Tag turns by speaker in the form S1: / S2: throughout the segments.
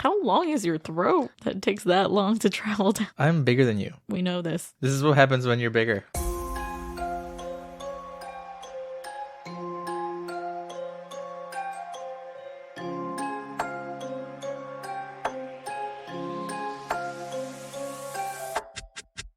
S1: How long is your throat that it takes that long to travel down?
S2: I'm bigger than you.
S1: We know this.
S2: This is what happens when you're bigger.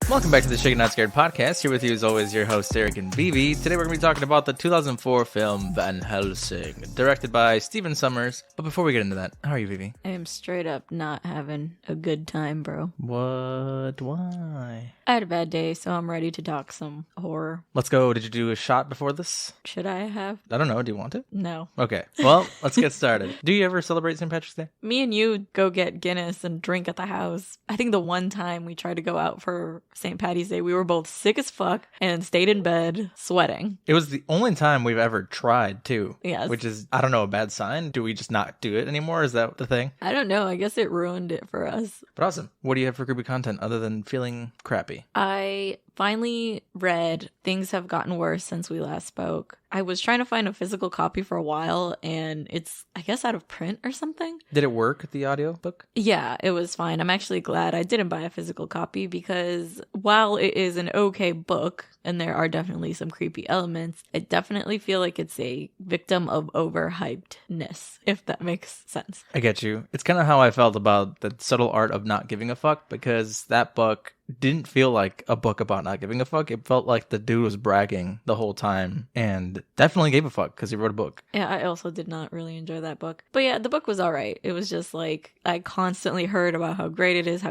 S2: Welcome back to the Shaken Not Scared podcast. Here with you as always, your hosts, Erick and Vivi. Today we're going to be talking about the 2004 film Van Helsing, directed by Stephen Sommers. But before we get into that, how are you, Vivi?
S1: I am straight up not having a good time, bro.
S2: What? Why?
S1: I had a bad day, so I'm ready to talk some horror.
S2: Let's go. Did you do a shot before this?
S1: Should I have?
S2: I don't know. Do you want to?
S1: No.
S2: Okay. Well, let's get started. Do you ever celebrate St. Patrick's Day?
S1: Me and you go get Guinness and drink at the house. I think the one time we tried to go out for St. Patty's Day, we were both sick as fuck and stayed in bed sweating.
S2: It was the only time we've ever tried, too.
S1: Yes.
S2: Which is, I don't know, a bad sign. Do we just not do it anymore? Is that the thing?
S1: I don't know. I guess it ruined it for us.
S2: But awesome. What do you have for creepy content other than feeling crappy?
S1: I finally read Things Have Gotten Worse Since We Last Spoke. I was trying to find a physical copy for a while, and it's, I guess, out of print or something.
S2: Did it work, the audiobook?
S1: Yeah, it was fine. I'm actually glad I didn't buy a physical copy because while it is an okay book, and there are definitely some creepy elements, I definitely feel like it's a victim of overhypedness, if that makes sense.
S2: I get you. It's kind of how I felt about The Subtle Art of Not Giving a Fuck, because that book didn't feel like a book about not giving a fuck. It felt like the dude was bragging the whole time and definitely gave a fuck because he wrote a book.
S1: Yeah, I also did not really enjoy that book. But yeah, the book was all right. It was just like, I constantly heard about how great it is,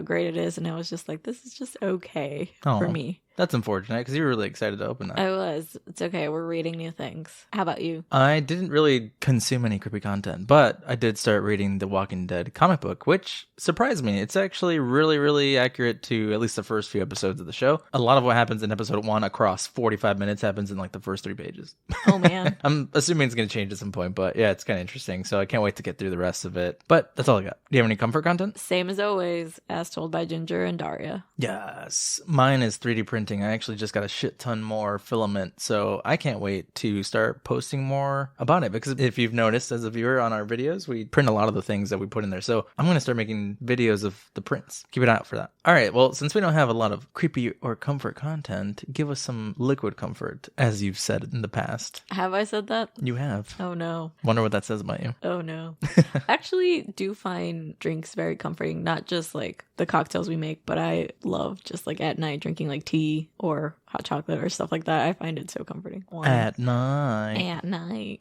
S1: and I was just like, this is just okay for me.
S2: That's unfortunate because you were really excited to open that.
S1: I was. It's okay. We're reading new things. How about you?
S2: I didn't really consume any creepy content, but I did start reading the Walking Dead comic book, which surprised me. It's actually really, really accurate to at least the first few episodes of the show. A lot of what happens in episode 1 across 45 minutes happens in like the first 3 pages.
S1: Oh, man.
S2: I'm assuming it's going to change at some point, but yeah, it's kind of interesting. So I can't wait to get through the rest of it. But that's all I got. Do you have any comfort content?
S1: Same as always, as told by Ginger and Daria.
S2: Yes. Mine is 3D printing. I actually just got a shit ton more filament, so I can't wait to start posting more about it, because if you've noticed as a viewer on our videos, we print a lot of the things that we put in there. So I'm going to start making videos of the prints. Keep an eye out for that. All right. Well, since we don't have a lot of creepy or comfort content, give us some liquid comfort, as you've said in the past.
S1: Have I said that?
S2: You have.
S1: Oh, no.
S2: Wonder what that says about you.
S1: Oh, no. I actually do find drinks very comforting, not just like the cocktails we make, but I love just like at night drinking like tea or hot chocolate or stuff like that. I find it so comforting. Wine.
S2: At night.
S1: At night.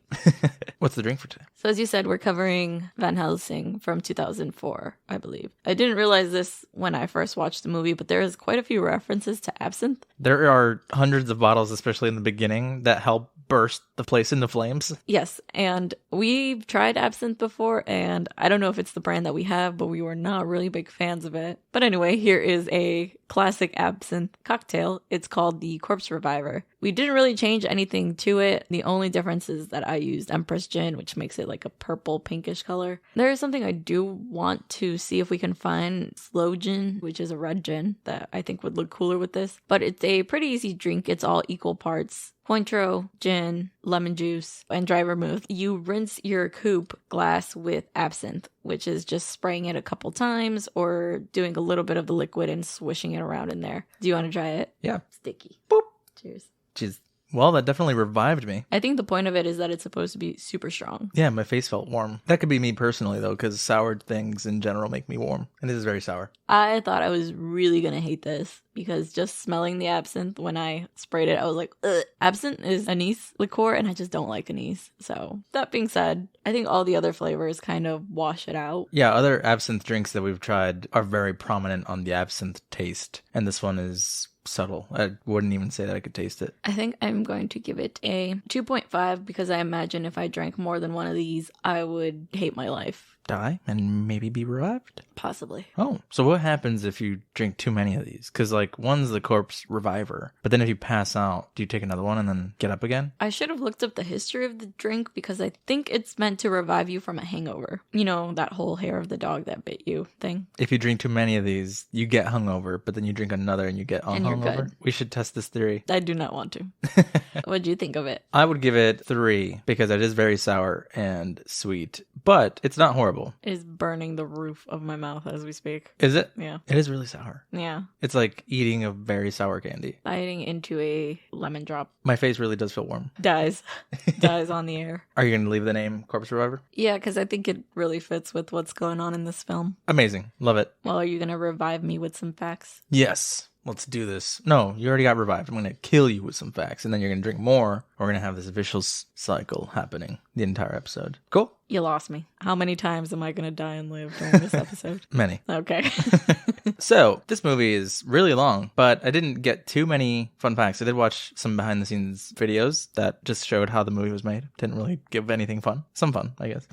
S2: What's the drink for today?
S1: So as you said, we're covering Van Helsing from 2004, I believe. I didn't realize this when I first watched the movie, but there is quite a few references to absinthe.
S2: There are hundreds of bottles, especially in the beginning, that help burst the place into flames.
S1: Yes, and we've tried absinthe before, and I don't know if it's the brand that we have, but we were not really big fans of it. But anyway, here is a classic absinthe cocktail. It's called the Corpse Reviver. We didn't really change anything to it. The only difference is that I used Empress Gin, which makes it like a purple pinkish color. There is something I do want to see if we can find Slow Gin, which is a red gin that I think would look cooler with this. But it's a pretty easy drink. It's all equal parts Cointreau, gin, lemon juice, and dry vermouth. You rinse your coupe glass with absinthe, which is just spraying it a couple times or doing a little bit of the liquid and swishing it around in there. Do you want to try it?
S2: Yeah.
S1: Sticky.
S2: Boop.
S1: Cheers.
S2: Jeez. Well, that definitely revived me.
S1: I think the point of it is that it's supposed to be super strong.
S2: Yeah, my face felt warm. That could be me personally, though, because soured things in general make me warm. And this is very sour.
S1: I thought I was really going to hate this because just smelling the absinthe when I sprayed it, I was like, ugh. Absinthe is anise liqueur, and I just don't like anise. So that being said, I think all the other flavors kind of wash it out.
S2: Yeah, other absinthe drinks that we've tried are very prominent on the absinthe taste. And this one is subtle. I wouldn't even say that I could taste it.
S1: I think I'm going to give it a 2.5 because I imagine if I drank more than one of these, I would hate my life.
S2: Die and maybe be revived?
S1: Possibly.
S2: Oh, so what happens if you drink too many of these? Because, like, one's the Corpse Reviver, but then if you pass out, do you take another one and then get up again?
S1: I should have looked up the history of the drink because I think it's meant to revive you from a hangover. You know, that whole hair of the dog that bit you thing.
S2: If you drink too many of these, you get hungover, but then you drink another and you get
S1: And you're
S2: hungover.
S1: good.
S2: We should test this theory.
S1: I do not want to. What'd you think of it?
S2: I would give it 3 because it is very sour and sweet, but it's not horrible. horrible.
S1: It is burning the roof of my mouth as we speak.
S2: Is it?
S1: Yeah.
S2: It is really sour.
S1: Yeah.
S2: It's like eating a very sour candy.
S1: Biting into a lemon drop.
S2: My face really does feel warm.
S1: Dies on the air.
S2: Are you going to leave the name Corpse Reviver?
S1: Yeah, because I think it really fits with what's going on in this film.
S2: Amazing. Love it.
S1: Well, are you going to revive me with some facts?
S2: Yes. Let's do this. No, you already got revived. I'm going to kill you with some facts, and then you're going to drink more. We're going to have this vicious cycle happening the entire episode. Cool?
S1: You lost me. How many times am I going to die and live during this episode?
S2: Many.
S1: Okay.
S2: So, this movie is really long, but I didn't get too many fun facts. I did watch some behind-the-scenes videos that just showed how the movie was made. Didn't really give anything fun. Some fun, I guess.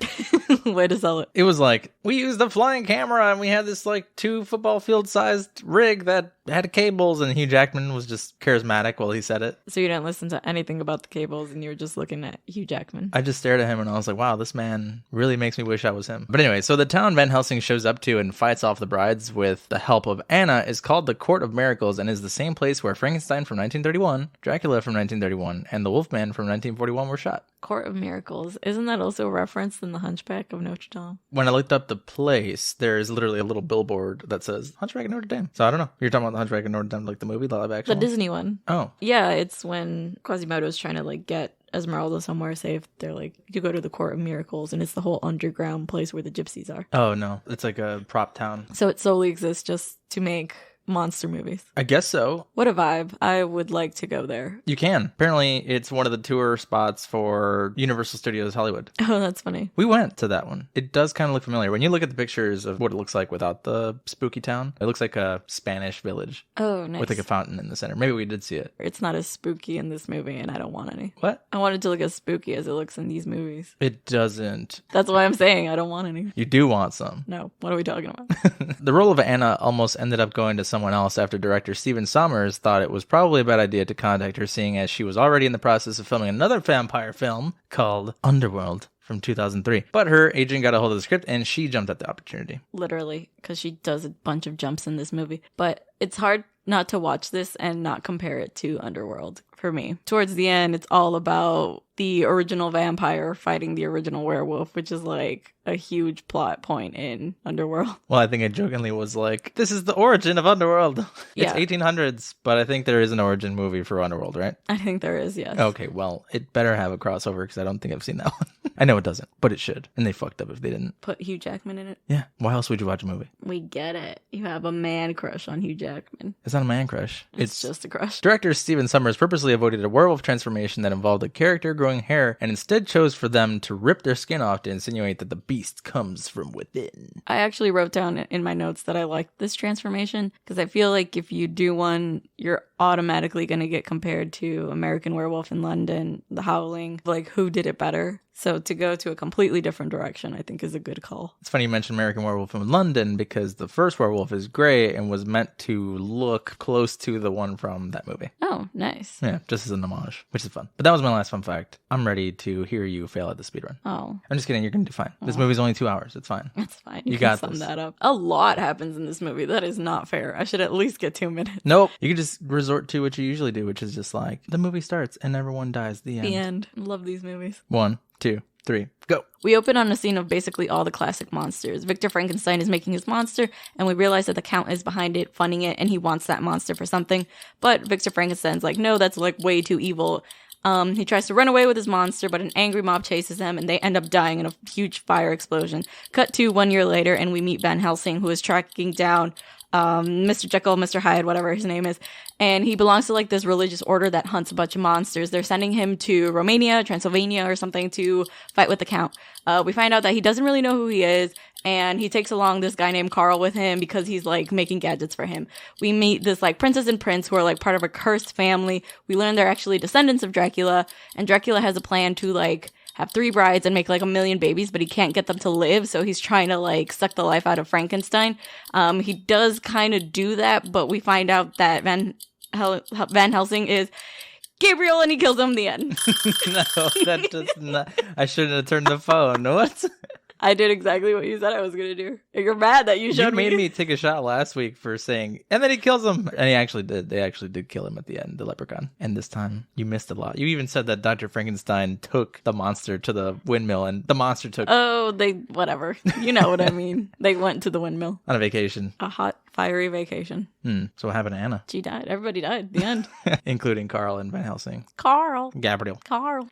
S1: Way to sell it.
S2: It was like, we used a flying camera, and we had this, like, 2 football field-sized rig that had cables, and Hugh Jackman was just charismatic while he said it.
S1: So you didn't listen to anything about the cables, and you were just looking at Hugh Jackman.
S2: I just stared at him, and I was like, wow, this man really makes me wish I was him. But anyway, so the town Van Helsing shows up to and fights off the brides with the help of Anna is called the Court of Miracles and is the same place where Frankenstein from 1931, Dracula from 1931, and the Wolfman from 1941 were shot.
S1: Court of Miracles. Isn't that also referenced in The Hunchback of Notre Dame?
S2: When I looked up the place, there's literally a little billboard that says Hunchback of Notre Dame. So I don't know. You're talking about the Hunchback of Notre Dame, like the movie, the live action?
S1: The Disney one.
S2: Oh.
S1: Yeah, it's when Quasimodo's trying to like get Esmeralda somewhere safe. They're like, you go to the Court of Miracles, and it's the whole underground place where the gypsies are.
S2: Oh, no. It's like a prop town.
S1: So it solely exists just to make monster movies.
S2: I guess so.
S1: What a vibe. I would like to go there.
S2: You can. Apparently, it's one of the tour spots for Universal Studios Hollywood.
S1: Oh, that's funny.
S2: We went to that one. It does kind of look familiar. When you look at the pictures of what it looks like without the spooky town, it looks like a Spanish village.
S1: Oh, nice.
S2: With like a fountain in the center. Maybe we did see it.
S1: It's not as spooky in this movie, and I don't want any.
S2: What?
S1: I want it to look as spooky as it looks in these movies.
S2: It doesn't.
S1: That's why I'm saying I don't want any.
S2: You do want some.
S1: No. What are we talking about?
S2: The role of Anna almost ended up going to someone else after director Stephen Sommers thought it was probably a bad idea to contact her, seeing as she was already in the process of filming another vampire film called Underworld from 2003. But her agent got a hold of the script and she jumped at the opportunity.
S1: Literally, because she does a bunch of jumps in this movie. But it's hard not to watch this and not compare it to Underworld for me. Towards the end, it's all about the original vampire fighting the original werewolf, which is like a huge plot point in Underworld.
S2: Well, I think I jokingly was like, this is the origin of Underworld.
S1: Yeah.
S2: It's 1800s, but I think there is an origin movie for Underworld, right?
S1: I think there is, yes.
S2: Okay, well, it better have a crossover because I don't think I've seen that one. I know it doesn't, but it should. And they fucked up if they didn't.
S1: Put Hugh Jackman in it.
S2: Yeah. Why else would you watch a movie?
S1: We get it. You have a man crush on Hugh Jackman.
S2: It's not a man crush.
S1: It's just a crush.
S2: Director Stephen Sommers purposely avoided a werewolf transformation that involved a character growing hair and instead chose for them to rip their skin off to insinuate that the beast comes from within.
S1: I actually wrote down in my notes that I liked this transformation because I feel like if you do one, you're automatically going to get compared to American Werewolf in London, The Howling. Like, who did it better? So to go to a completely different direction, I think is a good call.
S2: It's funny you mentioned American Werewolf in London because the first werewolf is gray and was meant to look close to the one from that movie.
S1: Oh, nice.
S2: Yeah, just as an homage, which is fun. But that was my last fun fact. I'm ready to hear you fail at the speedrun.
S1: Oh.
S2: I'm just kidding. You're going to do fine. This movie's only 2 hours. It's fine.
S1: That's fine.
S2: You
S1: can
S2: got
S1: sum
S2: this.
S1: that up. A lot happens in this movie. That is not fair. I should at least get 2 minutes.
S2: Nope. You could just resort to what you usually do, which is just like, the movie starts and everyone dies. The end.
S1: The end. Love these movies.
S2: 1, 2, 3, go.
S1: We open on a scene of basically all the classic monsters. Victor Frankenstein is making his monster, and we realize that the Count is behind it, funding it, and he wants that monster for something. But Victor Frankenstein's like, no, that's like way too evil. He tries to run away with his monster, but an angry mob chases him, and they end up dying in a huge fire explosion. Cut to 1 year later, and we meet Van Helsing, who is tracking down Mr. Jekyll, Mr. Hyde, whatever his name is. And he belongs to like this religious order that hunts a bunch of monsters. They're sending him to Romania, Transylvania or something to fight with the Count. We find out that he doesn't really know who he is. And he takes along this guy named Carl with him because he's like making gadgets for him. We meet this like princess and prince who are like part of a cursed family. We learn they're actually descendants of Dracula. And Dracula has a plan to like have 3 brides and make like 1 million babies, but he can't get them to live, so he's trying to like suck the life out of Frankenstein. He does kind of do that, but we find out that Van Helsing is Gabriel, and he kills him in the end.
S2: No, that does not. I shouldn't have turned the phone. What?
S1: I did exactly what you said I was going to do. You're mad that you showed
S2: You made me take a shot last week for saying, and then he kills him. And he actually did. They actually did kill him at the end, the leprechaun. And this time, you missed a lot. You even said that Dr. Frankenstein took the monster to the windmill, and the monster took...
S1: Oh, whatever. You know what I mean. They went to the windmill.
S2: On a vacation.
S1: A hot, fiery vacation.
S2: So what happened to Anna?
S1: She died. Everybody died. The end.
S2: Including Carl and Van Helsing.
S1: Carl.
S2: Gabriel.
S1: Carl.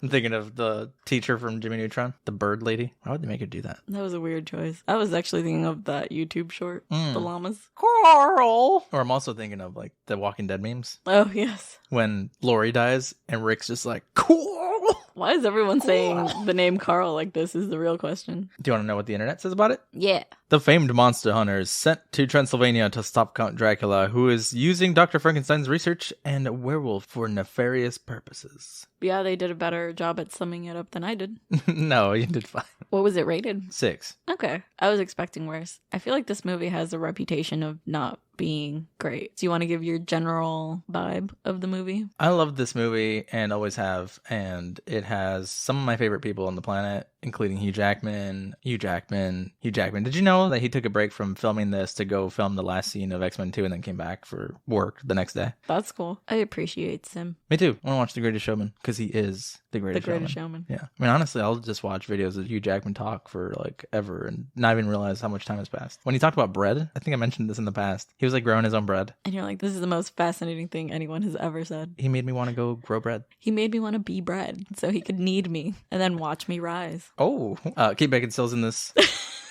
S2: I'm thinking of the teacher from Jimmy Neutron, the bird lady. Why would they make her do that?
S1: That was a weird choice. I was actually thinking of that YouTube short, The Llamas.
S2: Carl! Or I'm also thinking of like the Walking Dead memes.
S1: Oh, yes.
S2: When Lori dies and Rick's just like, Carl!
S1: Why is everyone saying the name Carl like this is the real question?
S2: Do you want to know what the internet says about it?
S1: Yeah.
S2: The famed monster hunter is sent to Transylvania to stop Count Dracula, who is using Dr. Frankenstein's research and a werewolf for nefarious purposes.
S1: Yeah, they did a better job at summing it up than I did.
S2: No, you did fine.
S1: What was it rated?
S2: 6.
S1: Okay. I was expecting worse. I feel like this movie has a reputation of not being great. Do you want to give your general vibe of the movie?
S2: I love this movie and always have, and it has some of my favorite people on the planet, including Hugh Jackman. Did you know that he took a break from filming this to go film the last scene of X-Men 2 and then came back for work the next day?
S1: That's cool. I appreciate Sim.
S2: Me too. I want to watch The Greatest Showman because he is the greatest showman. Yeah. I mean, honestly, I'll just watch videos of Hugh Jackman talk for like ever and not even realize how much time has passed. When he talked about bread, I think I mentioned this in the past, he was like growing his own bread.
S1: And you're like, this is the most fascinating thing anyone has ever said.
S2: He made me want to go grow bread.
S1: He made me want to be bread so he could knead me and then watch me rise.
S2: Oh, Kate Beckinsale's in this.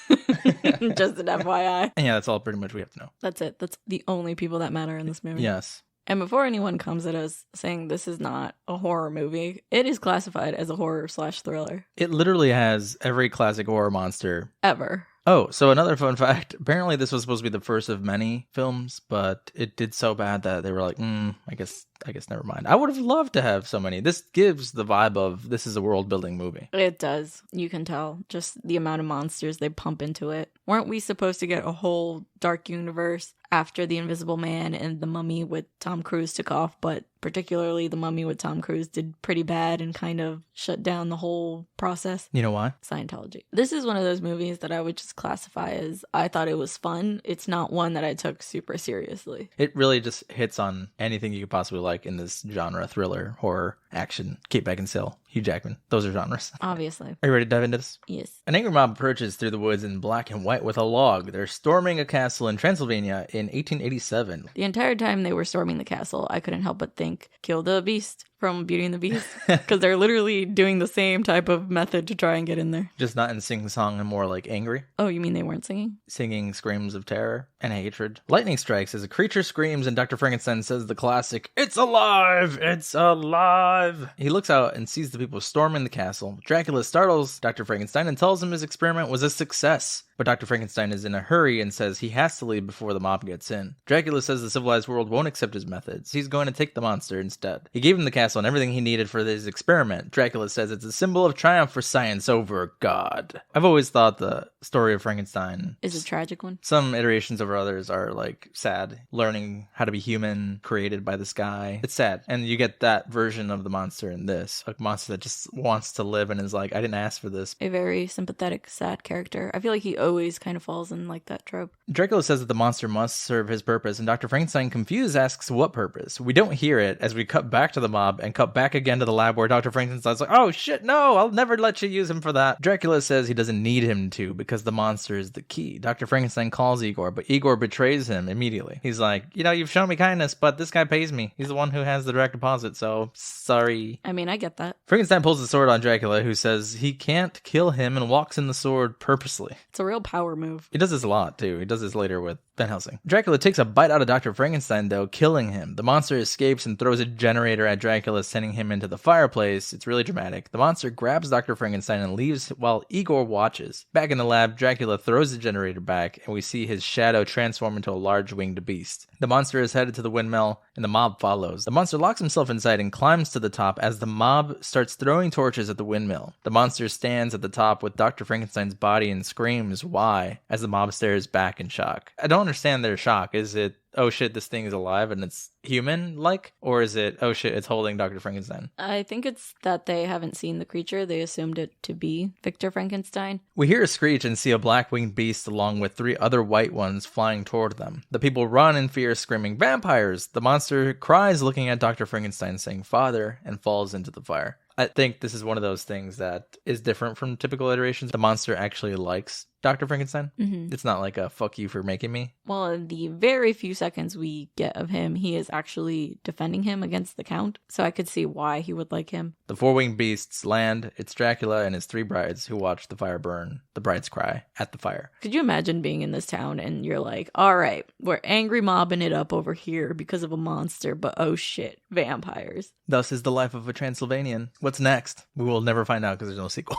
S1: Just an FYI.
S2: And yeah, that's all pretty much we have to know.
S1: That's it. That's the only people that matter in this movie.
S2: Yes.
S1: And before anyone comes at us saying this is not a horror movie, it is classified as a horror/thriller.
S2: It literally has every classic horror monster
S1: ever.
S2: Oh, so another fun fact. Apparently this was supposed to be the first of many films, but it did so bad that they were like, I guess never mind. I would have loved to have so many. This gives the vibe of this is a world-building movie.
S1: It does. You can tell. Just the amount of monsters they pump into it. Weren't we supposed to get a whole dark universe after The Invisible Man and The Mummy with Tom Cruise took off, but particularly The Mummy with Tom Cruise did pretty bad and kind of shut down the whole process?
S2: You know why?
S1: Scientology. This is one of those movies that I would just classify as I thought it was fun. It's not one that I took super seriously.
S2: It really just hits on anything you could possibly like in this genre: thriller, horror, action. Kate Beckinsale, Hugh Jackman. Those are genres.
S1: Obviously.
S2: Are you ready to dive into this?
S1: Yes.
S2: An angry mob approaches through the woods in black and white with a log. They're storming a castle in Transylvania in 1887.
S1: The entire time they were storming the castle, I couldn't help but think, kill the beast from Beauty and the Beast. Because they're literally doing the same type of method to try and get in there.
S2: Just not in sing-song and more like angry.
S1: Oh, you mean they weren't singing?
S2: Singing screams of terror and hatred. Lightning strikes as a creature screams and Dr. Frankenstein says the classic, "It's alive! It's alive!" He looks out and sees the people storming the castle. Dracula startles Dr. Frankenstein and tells him his experiment was a success. But Dr. Frankenstein is in a hurry and says he has to leave before the mob gets in. Dracula says the civilized world won't accept his methods. He's going to take the monster instead. He gave him the castle and everything he needed for his experiment. Dracula says it's a symbol of triumph for science over God. I've always thought the story of Frankenstein
S1: is a tragic one.
S2: Some iterations over others are like sad. Learning how to be human, created by this guy. It's sad. And you get that version of the monster in this. A monster that just wants to live and is like, I didn't ask for this.
S1: A very sympathetic, sad character. I feel like he always kind of falls in like that trope.
S2: Dracula says that the monster must serve his purpose, and Dr. Frankenstein, confused, asks what purpose. We don't hear it as we cut back to the mob and cut back again to the lab where Dr. Frankenstein's like, oh shit, no, I'll never let you use him for that. Dracula says he doesn't need him to because the monster is the key. Dr. Frankenstein calls Igor, but Igor betrays him immediately. He's like, you've shown me kindness, but this guy pays me. He's the one who has the direct deposit, so sorry.
S1: I mean, I get that.
S2: Frankenstein pulls the sword on Dracula, who says he can't kill him and walks in the sword purposely.
S1: It's a real power move.
S2: He does this a lot, too. He does this later with Van Helsing. Dracula takes a bite out of Dr. Frankenstein, though, killing him. The monster escapes and throws a generator at Dracula, sending him into the fireplace. It's really dramatic. The monster grabs Dr. Frankenstein and leaves while Igor watches. Back in the lab, Dracula throws the generator back, and we see his shadow transform into a large winged beast. The monster is headed to the windmill, and the mob follows. The monster locks himself inside and climbs to the top as the mob starts throwing torches at the windmill. The monster stands at the top with Dr. Frankenstein's body and screams, "Why?" as the mob stares back in shock. I don't understand their shock. Is it oh shit, this thing is alive and it's human-like? Or is it, oh shit, it's holding Dr. Frankenstein?
S1: I think it's that they haven't seen the creature. They assumed it to be Victor Frankenstein.
S2: We hear a screech and see a black-winged beast along with 3 other white ones flying toward them. The people run in fear, screaming, vampires! The monster cries looking at Dr. Frankenstein, saying, Father, and falls into the fire. I think this is one of those things that is different from typical iterations. The monster actually likes Dr. Frankenstein.
S1: Mm-hmm.
S2: It's not like a fuck you for making me.
S1: Well, in the very few seconds we get of him, he is actually defending him against the Count. So I could see why he would like him.
S2: The 4-winged beasts land. It's Dracula and his 3 brides who watch the fire burn. The brides cry at the fire.
S1: Could you imagine being in this town and you're like, all right, we're angry mobbing it up over here because of a monster, but oh shit, vampires.
S2: Thus is the life of a Transylvanian. What's next? We will never find out because there's no sequel.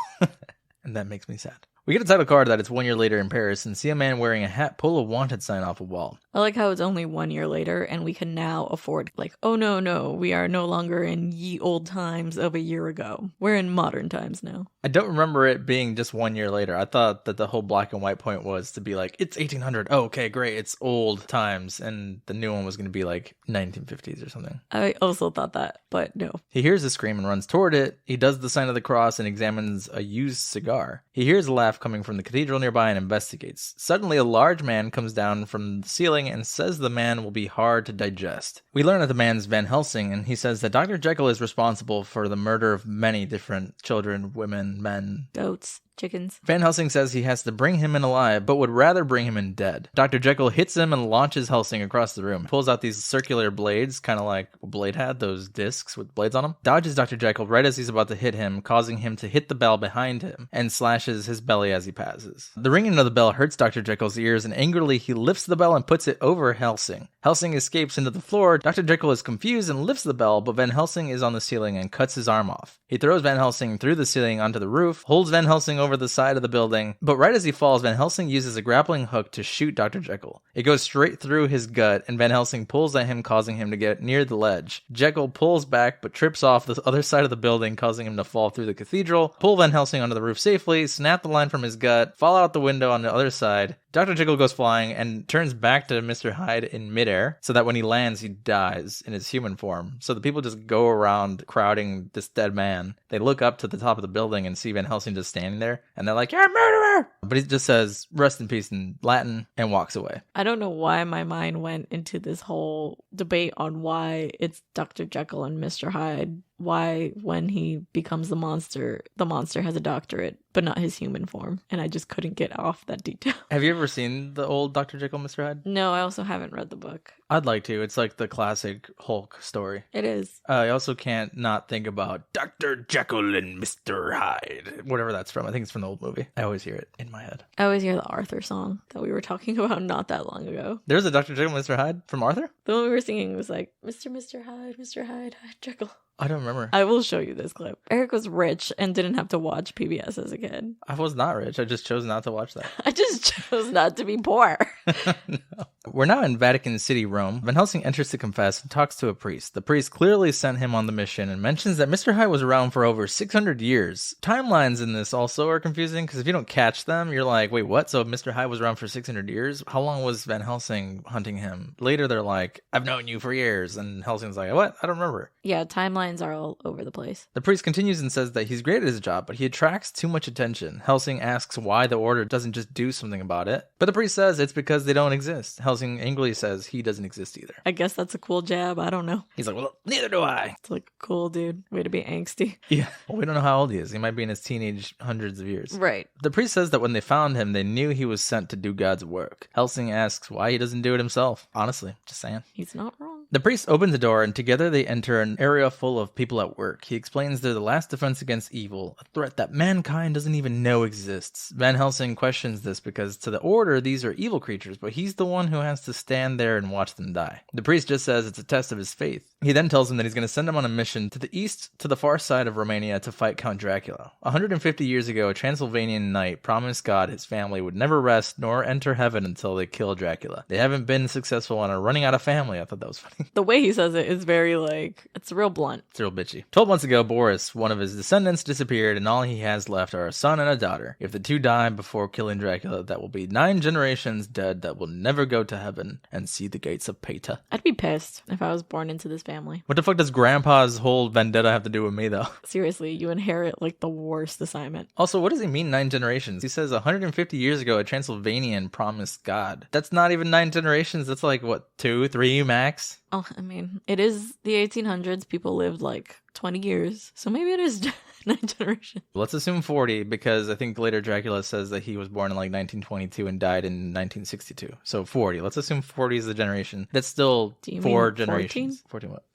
S2: And that makes me sad. We get a title card that it's 1 year later in Paris and see a man wearing a hat pull a wanted sign off a wall.
S1: I like how it's only 1 year later and we can now afford, like, oh no, we are no longer in ye old times of a year ago. We're in modern times now.
S2: I don't remember it being just 1 year later. I thought that the whole black and white point was to be like, it's 1800. Oh, okay, great. It's old times. And the new one was going to be like 1950s or something.
S1: I also thought that, but no.
S2: He hears a scream and runs toward it. He does the sign of the cross and examines a used cigar. He hears a laugh coming from the cathedral nearby and investigates. Suddenly, a large man comes down from the ceiling and says the man will be hard to digest. We learn that the man's Van Helsing, and he says that Dr. Jekyll is responsible for the murder of many different children, women, men,
S1: goats, chickens.
S2: Van Helsing says he has to bring him in alive, but would rather bring him in dead. Dr. Jekyll hits him and launches Helsing across the room. Pulls out these circular blades, kind of like Blade had, those discs with blades on them. Dodges Dr. Jekyll right as he's about to hit him, causing him to hit the bell behind him, and slashes his belly as he passes. The ringing of the bell hurts Dr. Jekyll's ears, and angrily he lifts the bell and puts it over Helsing. Helsing escapes into the floor. Dr. Jekyll is confused and lifts the bell, but Van Helsing is on the ceiling and cuts his arm off. He throws Van Helsing through the ceiling onto the roof, holds Van Helsing over the side of the building, but right as he falls, Van Helsing uses a grappling hook to shoot Dr. Jekyll. It goes straight through his gut, and Van Helsing pulls at him, causing him to get near the ledge. Jekyll pulls back, but trips off the other side of the building, causing him to fall through the cathedral, pull Van Helsing onto the roof safely, snap the line from his gut, fall out the window on the other side. Dr. Jekyll goes flying and turns back to Mr. Hyde in midair, so that when he lands, he dies in his human form. So the people just go around crowding this dead man. They look up to the top of the building and see Van Helsing just standing there, and they're like, "You're a murderer!" But he just says, "Rest in peace" in Latin, and walks away.
S1: I don't know why my mind went into this whole debate on why it's Dr. Jekyll and Mr. Hyde. Why, when he becomes the monster has a doctorate, but not his human form. And I just couldn't get off that detail.
S2: Have you ever seen the old Dr. Jekyll, Mr. Hyde?
S1: No, I also haven't read the book.
S2: I'd like to. It's like the classic Hulk story.
S1: It is.
S2: I also can't not think about Dr. Jekyll and Mr. Hyde. Whatever that's from. I think it's from the old movie. I always hear it in my head.
S1: I always hear the Arthur song that we were talking about not that long ago.
S2: There's a Dr. Jekyll and Mr. Hyde from Arthur?
S1: The one we were singing was like, Mr. Hyde, Hyde, Jekyll.
S2: I don't remember.
S1: I will show you this clip. Eric was rich and didn't have to watch PBS as a kid.
S2: I was not rich. I just chose not to watch that.
S1: I just chose not to be poor.
S2: No. We're now in Vatican City, Rome. Van Helsing enters to confess and talks to a priest. The priest clearly sent him on the mission and mentions that Mr. Hyde was around for over 600 years. Timelines in this also are confusing because if you don't catch them, you're like, wait, what? So Mr. Hyde was around for 600 years? How long was Van Helsing hunting him? Later, they're like, I've known you for years. And Helsing's like, what? I don't remember.
S1: Yeah, timelines are all over the place.
S2: The priest continues and says that he's great at his job, but he attracts too much attention. Helsing asks why the order doesn't just do something about it. But the priest says it's because they don't exist. Helsing angrily says he doesn't exist either.
S1: I guess that's a cool jab. I don't know.
S2: He's like, well, neither do I.
S1: It's like, cool, dude. Way to be angsty.
S2: Yeah. Well, we don't know how old he is. He might be in his teenage hundreds of years.
S1: Right.
S2: The priest says that when they found him, they knew he was sent to do God's work. Helsing asks why he doesn't do it himself. Honestly, just saying.
S1: He's not wrong.
S2: The priest opens the door, and together they enter an area full of people at work. He explains they're the last defense against evil, a threat that mankind doesn't even know exists. Van Helsing questions this because to the order, these are evil creatures, but he's the one who has to stand there and watch them die. The priest just says it's a test of his faith. He then tells him that he's going to send him on a mission to the east, to the far side of Romania to fight Count Dracula. 150 years ago, a Transylvanian knight promised God his family would never rest nor enter heaven until they kill Dracula. They haven't been successful and are running out of family. I thought that was funny.
S1: The way he says it is very like, it's real blunt.
S2: It's real bitchy. 12 months ago, Boris, one of his descendants, disappeared, and all he has left are a son and a daughter. If the two die before killing Dracula, that will be 9 generations dead that will never go to heaven and see the gates of Peta.
S1: I'd be pissed if I was born into this family.
S2: What the fuck does Grandpa's whole vendetta have to do with me, though?
S1: Seriously, you inherit like the worst assignment.
S2: Also, what does he mean 9 generations? He says 150 years ago, a Transylvanian promised God. That's not even 9 generations. That's like, what, 2, 3 max?
S1: Oh, I mean, it is the 1800s. People lived like 20 years. So maybe it is 9 generations.
S2: Let's assume 40, because I think later Dracula says that he was born in like 1922 and died in 1962. So 40. Let's assume 40 is the generation. That's still 4 generations. 14 what?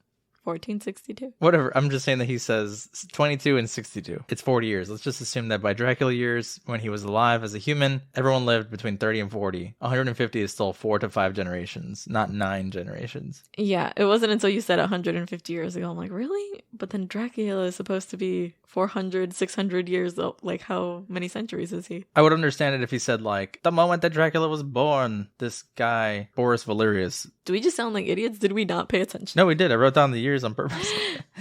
S1: 1462?
S2: Whatever. I'm just saying that he says 22 and 62. It's 40 years. Let's just assume that by Dracula years, when he was alive as a human, everyone lived between 30 and 40. 150 is still 4 to 5 generations, not 9 generations.
S1: Yeah, it wasn't until you said 150 years ago. I'm like, really? But then Dracula is supposed to be 400, 600 years old. Like, how many centuries is he?
S2: I would understand it if he said, like, the moment that Dracula was born, this guy, Boris Valerius.
S1: Do we just sound like idiots? Did we not pay attention?
S2: No, we did. I wrote down the years on purpose.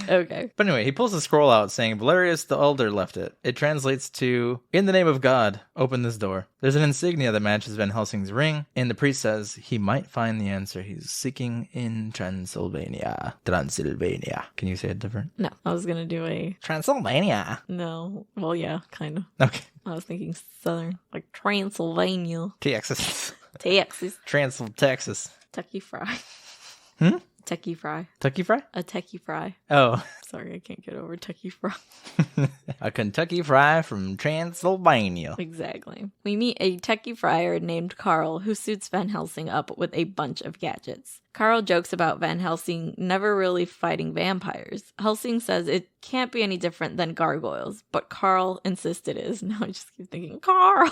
S1: Okay.
S2: But anyway, he pulls a scroll out saying, Valerius the Elder left it. It translates to, in the name of God, open this door. There's an insignia that matches Van Helsing's ring, and the priest says he might find the answer he's seeking in Transylvania. Transylvania. Can you say it different?
S1: No, I was going to do a...
S2: Transylvania.
S1: No. Well, yeah, kind of.
S2: Okay.
S1: I was thinking southern. Like Transylvania.
S2: Texas.
S1: Texas.
S2: Texas.
S1: Tucky fry.
S2: Hmm?
S1: Techie fry.
S2: Tucky fry?
S1: A techie fry.
S2: Oh.
S1: Sorry, I can't get over Tucky fry.
S2: A Kentucky fry from Transylvania.
S1: Exactly. We meet a techie fryer named Carl who suits Van Helsing up with a bunch of gadgets. Carl jokes about Van Helsing never really fighting vampires. Helsing says it can't be any different than gargoyles, but Carl insists it is. Now I just keep thinking, Carl!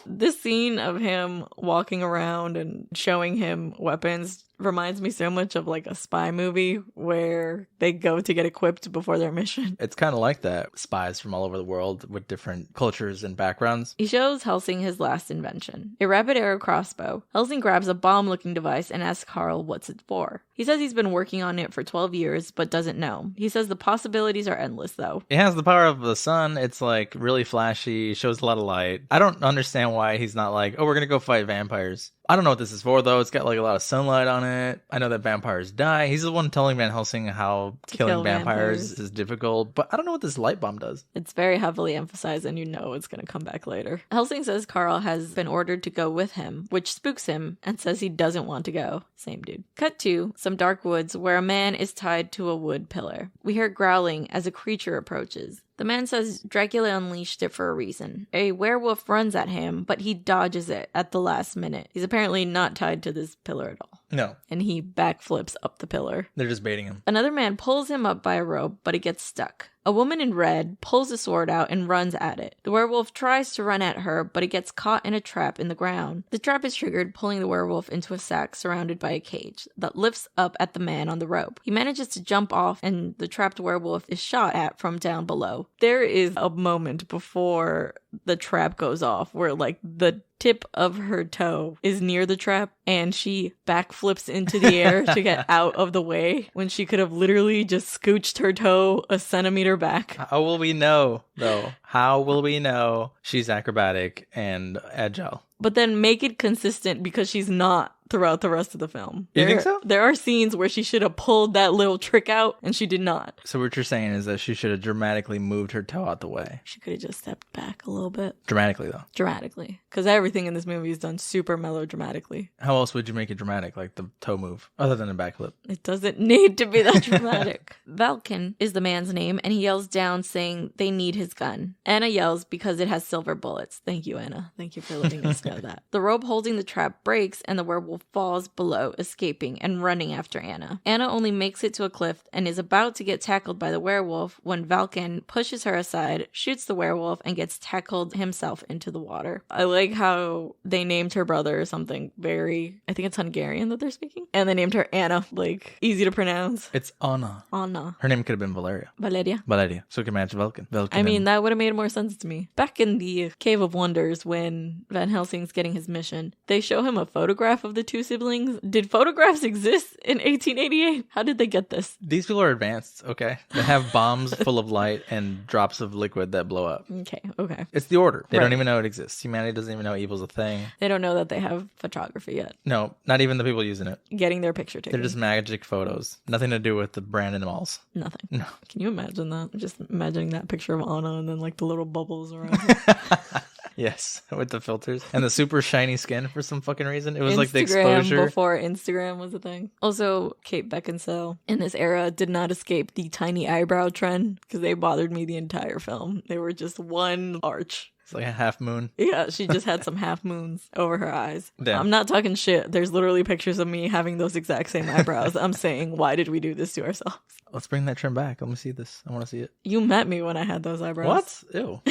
S1: This scene of him walking around and showing him weapons reminds me so much of like a spy movie where they go to get equipped before their mission.
S2: It's kind of like that. Spies from all over the world with different cultures and backgrounds.
S1: He shows Helsing his last invention, a rapid arrow crossbow. Helsing grabs a bomb-looking device and asks Carl what's it for. He says he's been working on it for 12 years, but doesn't know. He says the possibilities are endless, though.
S2: It has the power of the sun. It's like really flashy, shows a lot of light. I don't understand why he's not like, oh, we're gonna go fight vampires. I don't know what this is for, though. It's got like a lot of sunlight on it. I know that vampires die. He's the one telling Van Helsing how killing vampires is difficult, but I don't know what this light bomb does.
S1: It's very heavily emphasized, and you know it's going to come back later. Helsing says Carl has been ordered to go with him, which spooks him, and says he doesn't want to go. Same dude. Cut to some dark woods where a man is tied to a wood pillar. We hear growling as a creature approaches. The man says Dracula unleashed it for a reason. A werewolf runs at him, but he dodges it at the last minute. He's apparently not tied to this pillar at all.
S2: No.
S1: And he backflips up the pillar.
S2: They're just baiting him.
S1: Another man pulls him up by a rope, but he gets stuck. A woman in red pulls a sword out and runs at it. The werewolf tries to run at her, but it gets caught in a trap in the ground. The trap is triggered, pulling the werewolf into a sack surrounded by a cage that lifts up at the man on the rope. He manages to jump off, and the trapped werewolf is shot at from down below. There is a moment before the trap goes off where, like, the tip of her toe is near the trap and she backflips into the air to get out of the way when she could have literally just scooched her toe a centimeter back.
S2: How will we know, though? How will we know she's acrobatic and agile?
S1: But then make it consistent because she's not throughout the rest of the film.
S2: You think so?
S1: There are scenes where she should have pulled that little trick out and she did not.
S2: So what you're saying is that she should have dramatically moved her toe out the way.
S1: She could have just stepped back a little bit.
S2: Dramatically, though.
S1: Dramatically. Because everything in this movie is done super melodramatically.
S2: How else would you make it dramatic, like the toe move, other than a backflip?
S1: It doesn't need to be that dramatic. Valken is the man's name, and he yells down saying they need his gun. Anna yells because it has silver bullets. Thank you, Anna. Thank you for letting us know that. The rope holding the trap breaks, and the werewolf falls below, escaping and running after Anna. Anna only makes it to a cliff and is about to get tackled by the werewolf when Valken pushes her aside, shoots the werewolf, and gets tackled himself into the water. I like how they named her brother something very, I think it's Hungarian that they're speaking, and they named her Anna, like, easy to pronounce.
S2: It's Anna.
S1: Anna.
S2: Her name could have been Valeria.
S1: Valeria.
S2: So it could match Valken.
S1: I mean, that would have made more sense to me. Back in the Cave of Wonders, when Van Helsing's getting his mission, they show him a photograph of the two siblings. Did photographs exist in 1888? How did they get this?
S2: These people are advanced, okay? They have bombs full of light and drops of liquid that blow up.
S1: Okay.
S2: It's the order. They don't even know it exists. Humanity doesn't even know evil's a thing.
S1: They don't know that they have photography yet.
S2: No, not even the people using it.
S1: Getting their picture taken.
S2: They're just magic photos. Nothing to do with the brand in the malls.
S1: Nothing.
S2: No.
S1: Can you imagine that? Just imagining that picture of Anna and then like the little bubbles around.
S2: Yes, with the filters and the super shiny skin for some fucking reason. It was
S1: Instagram,
S2: like the exposure.
S1: Before Instagram was a thing. Also, Kate Beckinsale in this era did not escape the tiny eyebrow trend because they bothered me the entire film. They were just one arch.
S2: It's like a half moon.
S1: Yeah, she just had some half moons over her eyes.
S2: Damn.
S1: I'm not talking shit. There's literally pictures of me having those exact same eyebrows. I'm saying, why did we do this to ourselves?
S2: Let's bring that trend back. Let me see this. I want to see it.
S1: You met me when I had those eyebrows.
S2: What? Ew.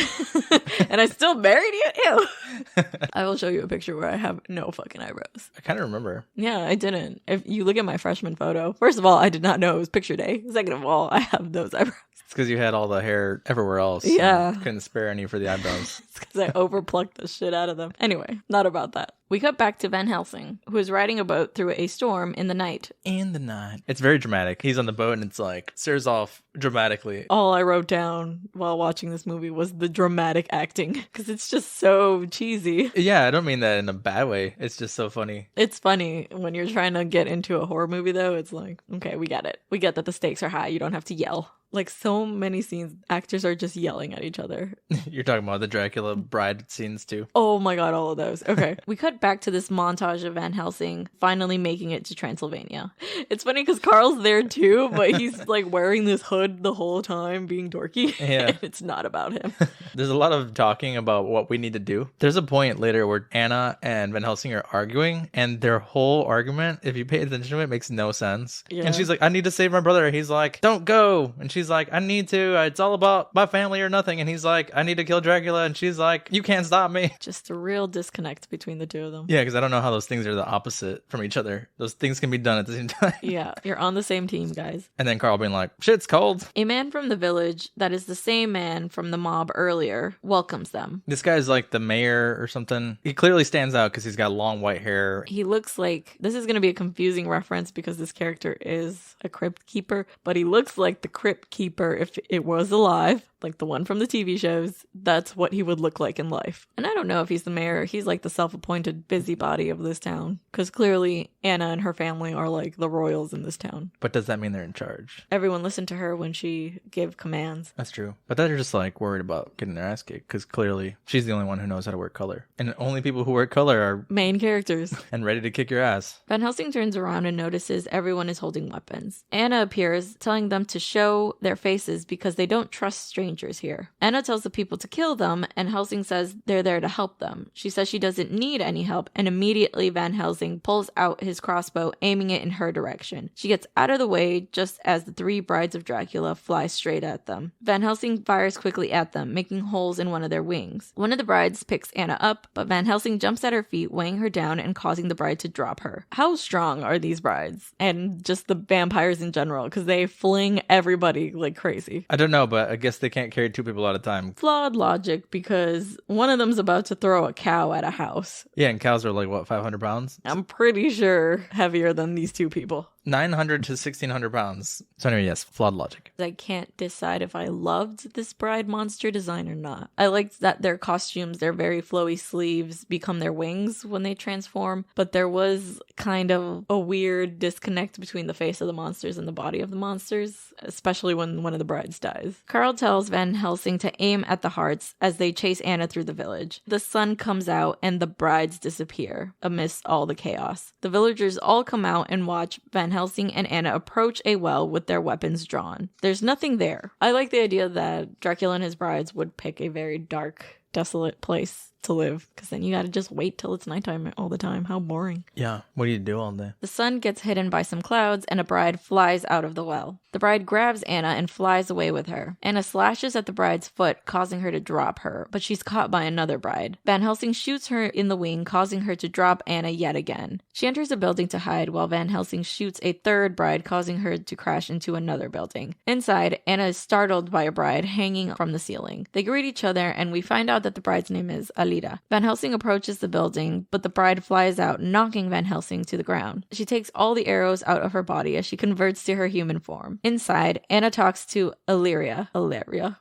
S1: And I still married you? Ew. I will show you a picture where I have no fucking eyebrows.
S2: I kind of remember.
S1: Yeah, I didn't. If you look at my freshman photo, first of all, I did not know it was picture day. Second of all, I have those eyebrows.
S2: It's because you had all the hair everywhere else.
S1: Yeah.
S2: Couldn't spare any for the eyebrows.
S1: It's because I overplucked the shit out of them. Anyway, not about that. We cut back to Van Helsing, who is riding a boat through a storm in the night.
S2: In the night. It's very dramatic. He's on the boat and it's like, stares off dramatically.
S1: All I wrote down while watching this movie was the dramatic acting, because it's just so cheesy.
S2: Yeah, I don't mean that in a bad way. It's just so funny.
S1: It's funny when you're trying to get into a horror movie, though. It's like, okay, we get it. We get that the stakes are high. You don't have to yell. Like, so many scenes, actors are just yelling at each other.
S2: You're talking about the Dracula bride scenes, too.
S1: Oh my god, all of those. Okay. We cut back to this montage of Van Helsing finally making it to Transylvania. It's funny because Carl's there, too, but he's, like, wearing this hood the whole time, being dorky.
S2: Yeah.
S1: It's not about him.
S2: There's a lot of talking about what we need to do. There's a point later where Anna and Van Helsing are arguing, and their whole argument, if you pay attention to it, makes no sense.
S1: Yeah.
S2: And she's like, I need to save my brother. He's like, don't go. And she's like, I need to. It's all about my family or nothing. And he's like, I need to kill Dracula. And she's like, you can't stop me.
S1: Just a real disconnect between the two of them.
S2: Yeah, because I don't know how those things are the opposite from each other. Those things can be done at the same time.
S1: Yeah, you're on the same team, guys.
S2: And then Carl being like, shit's cold.
S1: A man from the village, that is the same man from the mob earlier, welcomes them.
S2: This guy's like the mayor or something. He clearly stands out because he's got long white hair.
S1: He looks like, this is going to be a confusing reference because this character is a crypt keeper, but he looks like the crypt keeper if it was alive, like the one from the TV shows. That's what he would look like in life. And I don't know if he's the mayor. He's like the self-appointed busybody of this town, because clearly Anna and her family are like the royals in this town.
S2: But does that mean they're in charge?
S1: Everyone listened to her when she gave commands.
S2: That's true. But they're just like worried about getting their ass kicked because clearly she's the only one who knows how to wear color. And only people who wear color are
S1: main characters
S2: and ready to kick your ass.
S1: Van Helsing turns around and notices everyone is holding weapons. Anna appears, telling them to show their faces because they don't trust strangers here. Anna tells the people to kill them, and Helsing says they're there to help them. She says she doesn't need any help, and immediately Van Helsing pulls out his crossbow, aiming it in her direction. She gets out of the way just as the three brides of Dracula fly straight at them. Van Helsing fires quickly at them, making holes in one of their wings. One of the brides picks Anna up, but Van Helsing jumps at her feet, weighing her down and causing the bride to drop her. How strong are these brides? And just the vampires in general, because they fling everybody like crazy.
S2: I don't know, but I guess they can't carry two people at a time.
S1: Flawed logic, because one of them's about to throw a cow at a house.
S2: Yeah, and cows are like, what, 500 pounds?
S1: I'm pretty sure heavier than these two people.
S2: 900 to 1,600 pounds. So anyway, yes, flawed logic.
S1: I can't decide if I loved this bride monster design or not. I liked that their costumes, their very flowy sleeves, become their wings when they transform, but there was kind of a weird disconnect between the face of the monsters and the body of the monsters, especially when one of the brides dies. Carl tells Van Helsing to aim at the hearts as they chase Anna through the village. The sun comes out and the brides disappear amidst all the chaos. The villagers all come out and watch Van Helsing and Anna approach a well with their weapons drawn. There's nothing there. I like the idea that Dracula and his brides would pick a very dark, desolate place to live, because then you gotta just wait till it's nighttime all the time. How boring.
S2: Yeah, what do you do all day?
S1: The sun gets hidden by some clouds and a bride flies out of the well. The bride grabs Anna and flies away with her. Anna slashes at the bride's foot, causing her to drop her, but she's caught by another bride. Van Helsing shoots her in the wing, causing her to drop Anna yet again. She enters a building to hide while Van Helsing shoots a third bride, causing her to crash into another building. Inside, Anna is startled by a bride hanging from the ceiling. They greet each other, and we find out that the bride's name is Alia. Alida. Van Helsing approaches the building, but the bride flies out, knocking Van Helsing to the ground. She takes all the arrows out of her body as she converts to her human form. Inside, Anna talks to Alida. Malaria.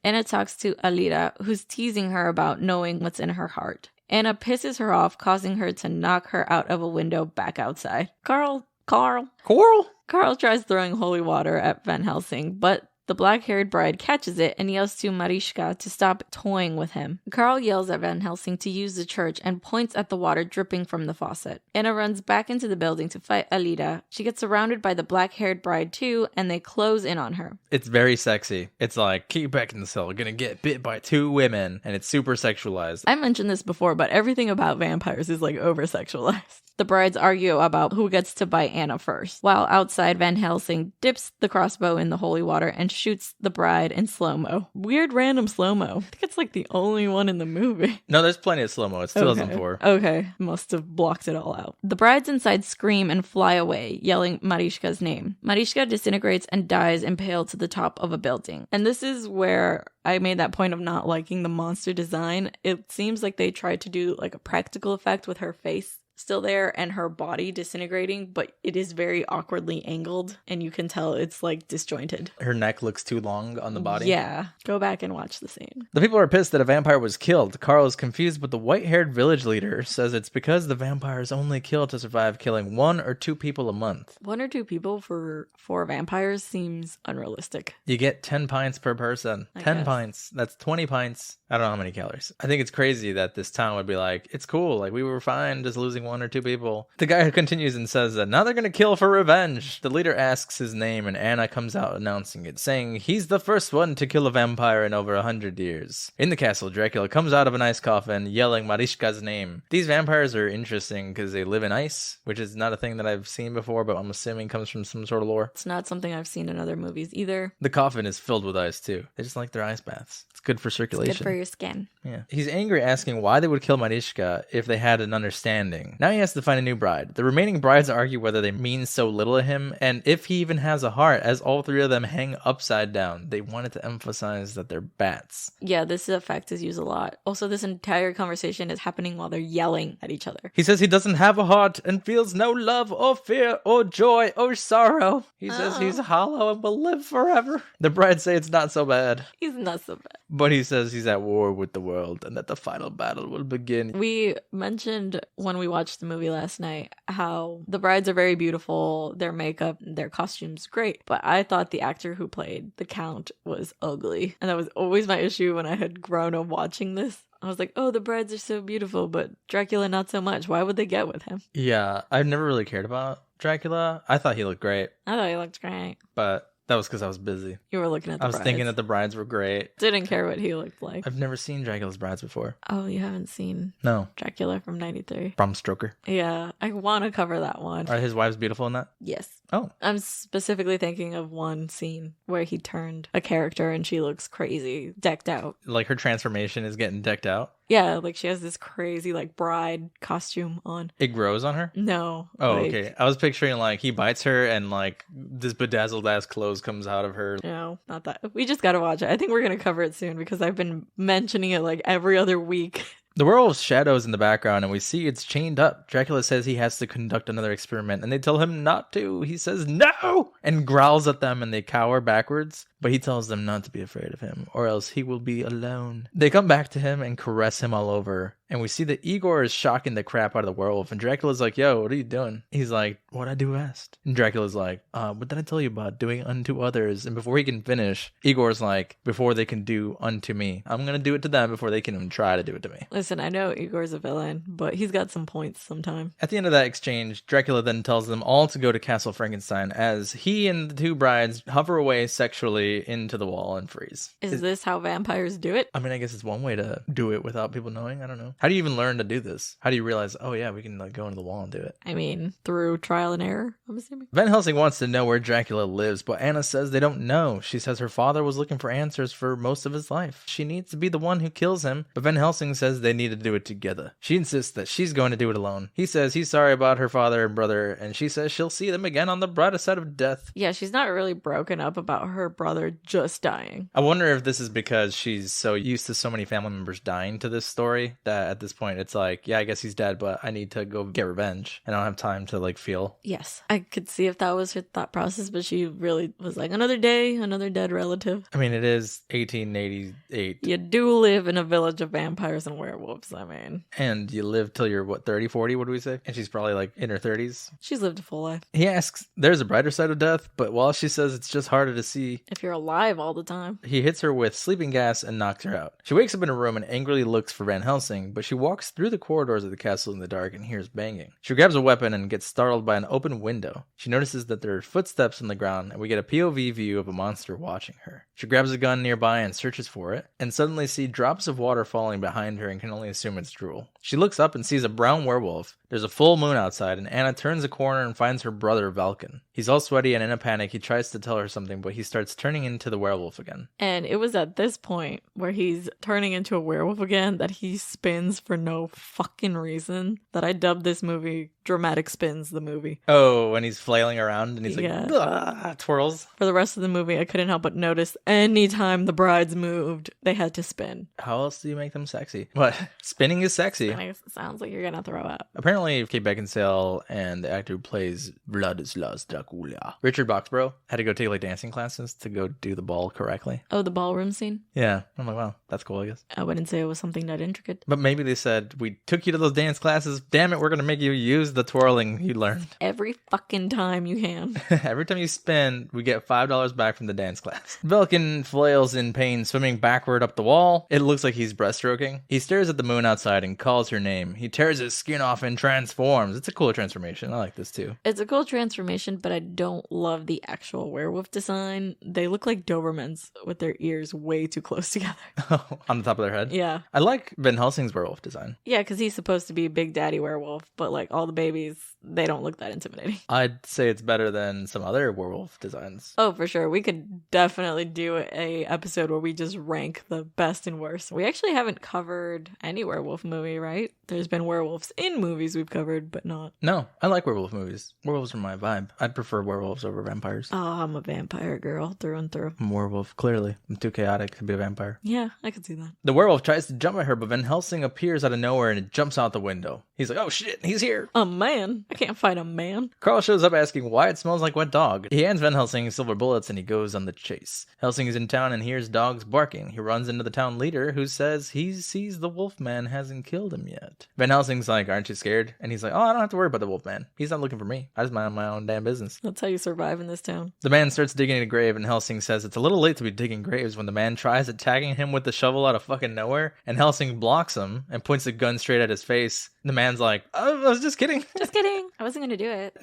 S1: Anna talks to Alida, who's teasing her about knowing what's in her heart. Anna pisses her off, causing her to knock her out of a window back outside. Carl tries throwing holy water at Van Helsing, but the black-haired bride catches it and yells to Mariška to stop toying with him. Carl yells at Van Helsing to use the church and points at the water dripping from the faucet. Anna runs back into the building to fight Alida. She gets surrounded by the black-haired bride too, and they close in on her.
S2: It's very sexy. It's like, Kate Beckinsale gonna get bit by 2 women, and it's super sexualized.
S1: I mentioned this before, but everything about vampires is like over-sexualized. The brides argue about who gets to bite Anna first. While outside, Van Helsing dips the crossbow in the holy water and shoots the bride in slow-mo. Weird random slow-mo. I think it's like the only one in the movie.
S2: No, there's plenty of slow-mo. It's 2004.
S1: Okay. Must have blocked it all out. The brides inside scream and fly away, yelling Mariška's name. Mariška disintegrates and dies impaled to the top of a building. And this is where I made that point of not liking the monster design. It seems like they tried to do like a practical effect with her face still there and her body disintegrating, but it is very awkwardly angled and you can tell it's like disjointed.
S2: Her neck looks too long on the body.
S1: Yeah. Go back and watch the scene.
S2: The people are pissed that a vampire was killed. Carl is confused, but the white-haired village leader says it's because the vampires only kill to survive, killing 1 or 2 people a month.
S1: 1 or 2 people for 4 vampires seems unrealistic.
S2: You get 10 pints per person. 10 pints. That's 20 pints. I don't know how many calories. I think it's crazy that this town would be like, it's cool. Like, we were fine just losing 1 or 2 people. The guy continues and says that now they're going to kill for revenge. The leader asks his name and Anna comes out announcing it, saying he's the first one to kill a vampire in over 100 years. In the castle, Dracula comes out of an ice coffin yelling Mariška's name. These vampires are interesting because they live in ice, which is not a thing that I've seen before, but I'm assuming comes from some sort of lore.
S1: It's not something I've seen in other movies either.
S2: The coffin is filled with ice too. They just like their ice baths. It's good for circulation.
S1: It's good for your skin.
S2: Yeah. He's angry, asking why they would kill Mariška if they had an understanding. Now he has to find a new bride. The remaining brides argue whether they mean so little to him and if he even has a heart, as all 3 of them hang upside down. They wanted to emphasize that they're bats.
S1: Yeah, this effect is used a lot. Also, this entire conversation is happening while they're yelling at each other.
S2: He says he doesn't have a heart and feels no love or fear or joy or sorrow. He says he's hollow and will live forever. The brides say it's not so bad.
S1: He's not so bad.
S2: But he says he's at war with the world and that the final battle will begin.
S1: We mentioned when we watched the movie last night how the brides are very beautiful, their makeup, their costumes great, but I thought the actor who played the Count was ugly, and that was always my issue when I had grown up watching this. I was like, oh, the brides are so beautiful, but Dracula not so much. Why would they get with him?
S2: Yeah, I've never really cared about Dracula. I thought he looked great.
S1: I thought he looked great.
S2: But that was because I was busy.
S1: You were looking at the brides.
S2: I was thinking that the brides were great.
S1: Didn't care what he looked like.
S2: I've never seen Dracula's brides before.
S1: Oh, you haven't seen
S2: No.
S1: Dracula from 93?
S2: Bram Stoker.
S1: Yeah, I want to cover that one.
S2: Are his wives beautiful in that?
S1: Yes.
S2: Oh.
S1: I'm specifically thinking of one scene where he turned a character and she looks crazy, decked out.
S2: Like her transformation is getting decked out?
S1: Yeah, like she has this crazy like bride costume on.
S2: It grows on her?
S1: No.
S2: Oh, like, okay. I was picturing like he bites her and like this bedazzled ass clothes comes out of her.
S1: No, not that. We just gotta watch it. I think we're gonna cover it soon because I've been mentioning it like every other week.
S2: The werewolf's shadows in the background, and we see it's chained up. Dracula says he has to conduct another experiment, and they tell him not to. He says no, and growls at them, and they cower backwards. But he tells them not to be afraid of him, or else he will be alone. They come back to him and caress him all over. And we see that Igor is shocking the crap out of the werewolf. And Dracula's like, yo, what are you doing? He's like, what'd I do best? And Dracula's like, what did I tell you about doing unto others? And before he can finish, Igor's like, before they can do unto me. I'm going to do it to them before they can even try to do it to me.
S1: Listen, I know Igor's a villain, but he's got some points sometime.
S2: At the end of that exchange, Dracula then tells them all to go to Castle Frankenstein as he and the 2 brides hover away sexually into the wall and freeze.
S1: Is this how vampires do it?
S2: I mean, I guess it's one way to do it without people knowing. I don't know. How do you even learn to do this? How do you realize, oh yeah, we can like go into the wall and do it?
S1: I mean, through trial and error, I'm assuming.
S2: Van Helsing wants to know where Dracula lives, but Anna says they don't know. She says her father was looking for answers for most of his life. She needs to be the one who kills him, but Van Helsing says they need to do it together. She insists that she's going to do it alone. He says he's sorry about her father and brother, and she says she'll see them again on the brighter side of death.
S1: Yeah, she's not really broken up about her brother just dying.
S2: I wonder if this is because she's so used to so many family members dying to this story that at this point it's like, yeah, I guess he's dead, but I need to go get revenge. I don't have time to like feel.
S1: Yes, I could see if that was her thought process, but she really was like, another day, another dead relative.
S2: I mean, it is 1888.
S1: You do live in a village of vampires and werewolves, I mean.
S2: And you live till you're, what, 30, 40, what do we say? And she's probably like in her 30s.
S1: She's lived a full life.
S2: He asks, there's a brighter side of death, but while she says it's just harder to see,
S1: if you're alive all the time.
S2: He hits her with sleeping gas and knocks her out. She wakes up in a room and angrily looks for Van Helsing, but she walks through the corridors of the castle in the dark and hears banging. She grabs a weapon and gets startled by an open window. She notices that there are footsteps on the ground, and we get a POV view of a monster watching her. She grabs a gun nearby and searches for it, and suddenly see drops of water falling behind her and can only assume it's drool. She looks up and sees a brown werewolf. There's a full moon outside, and Anna turns a corner and finds her brother Valken. He's all sweaty, and in a panic, he tries to tell her something, but he starts turning into the werewolf again.
S1: And it was at this point where he's turning into a werewolf again that he spins for no fucking reason that I dubbed this movie Dramatic Spins, the movie.
S2: Oh, when he's flailing around and he's like, twirls.
S1: For the rest of the movie, I couldn't help but notice anytime the brides moved, they had to spin.
S2: How else do you make them sexy? What? Spinning is sexy.
S1: Spinning sounds like you're gonna throw up.
S2: Apparently, Kate Beckinsale and the actor who plays Vladislav Dracula, Richard Boxborough, had to go take like dancing classes to go do the ball correctly.
S1: Oh, the ballroom scene?
S2: Yeah. I'm like, wow, that's cool, I guess.
S1: I wouldn't say it was something that intricate.
S2: But maybe they said, we took you to those dance classes. Damn it, we're going to make you use the twirling you learned.
S1: Every fucking time you can.
S2: Every time you spin, we get $5 back from the dance class. Velkin flails in pain, swimming backward up the wall. It looks like he's breaststroking. He stares at the moon outside and calls her name. He tears his skin off and transforms. It's a cool transformation. I like this too.
S1: It's a cool transformation, but I don't love the actual werewolf design. They look like Dobermans with their ears way too close together.
S2: On the top of their head?
S1: Yeah.
S2: I like Van Helsing's werewolf design.
S1: Yeah, because he's supposed to be Big Daddy Werewolf, but like all the babies, they don't look that intimidating.
S2: I'd say it's better than some other werewolf designs.
S1: Oh, for sure. We could definitely do a episode where we just rank the best and worst. We actually haven't covered any werewolf movie, right? There's been werewolves in movies we've covered, but not.
S2: No, I like werewolf movies. Werewolves are my vibe. I'd prefer werewolves over vampires.
S1: Oh, I'm a vampire girl through and through.
S2: I'm a werewolf, clearly. I'm too chaotic to be a vampire.
S1: Yeah, I could see that.
S2: The werewolf tries to jump at her, but Van Helsing appears out of nowhere and it jumps out the window. He's like, oh shit, he's here.
S1: A man? I can't fight a man.
S2: Carl shows up asking why it smells like wet dog. He hands Van Helsing silver bullets and he goes on the chase. Helsing is in town and hears dogs barking. He runs into the town leader who says he sees the wolfman hasn't killed him yet. Van Helsing's like, aren't you scared? And he's like, oh, I don't have to worry about the wolfman. He's not looking for me. I just mind my own damn business.
S1: That's how you survive in this town.
S2: The man starts digging a grave and Helsing says it's a little late to be digging graves when the man tries attacking him with the shovel out of fucking nowhere, and Helsing blocks him and points the gun straight at his face. The man's like, I was just kidding.
S1: Just kidding. I wasn't gonna do it.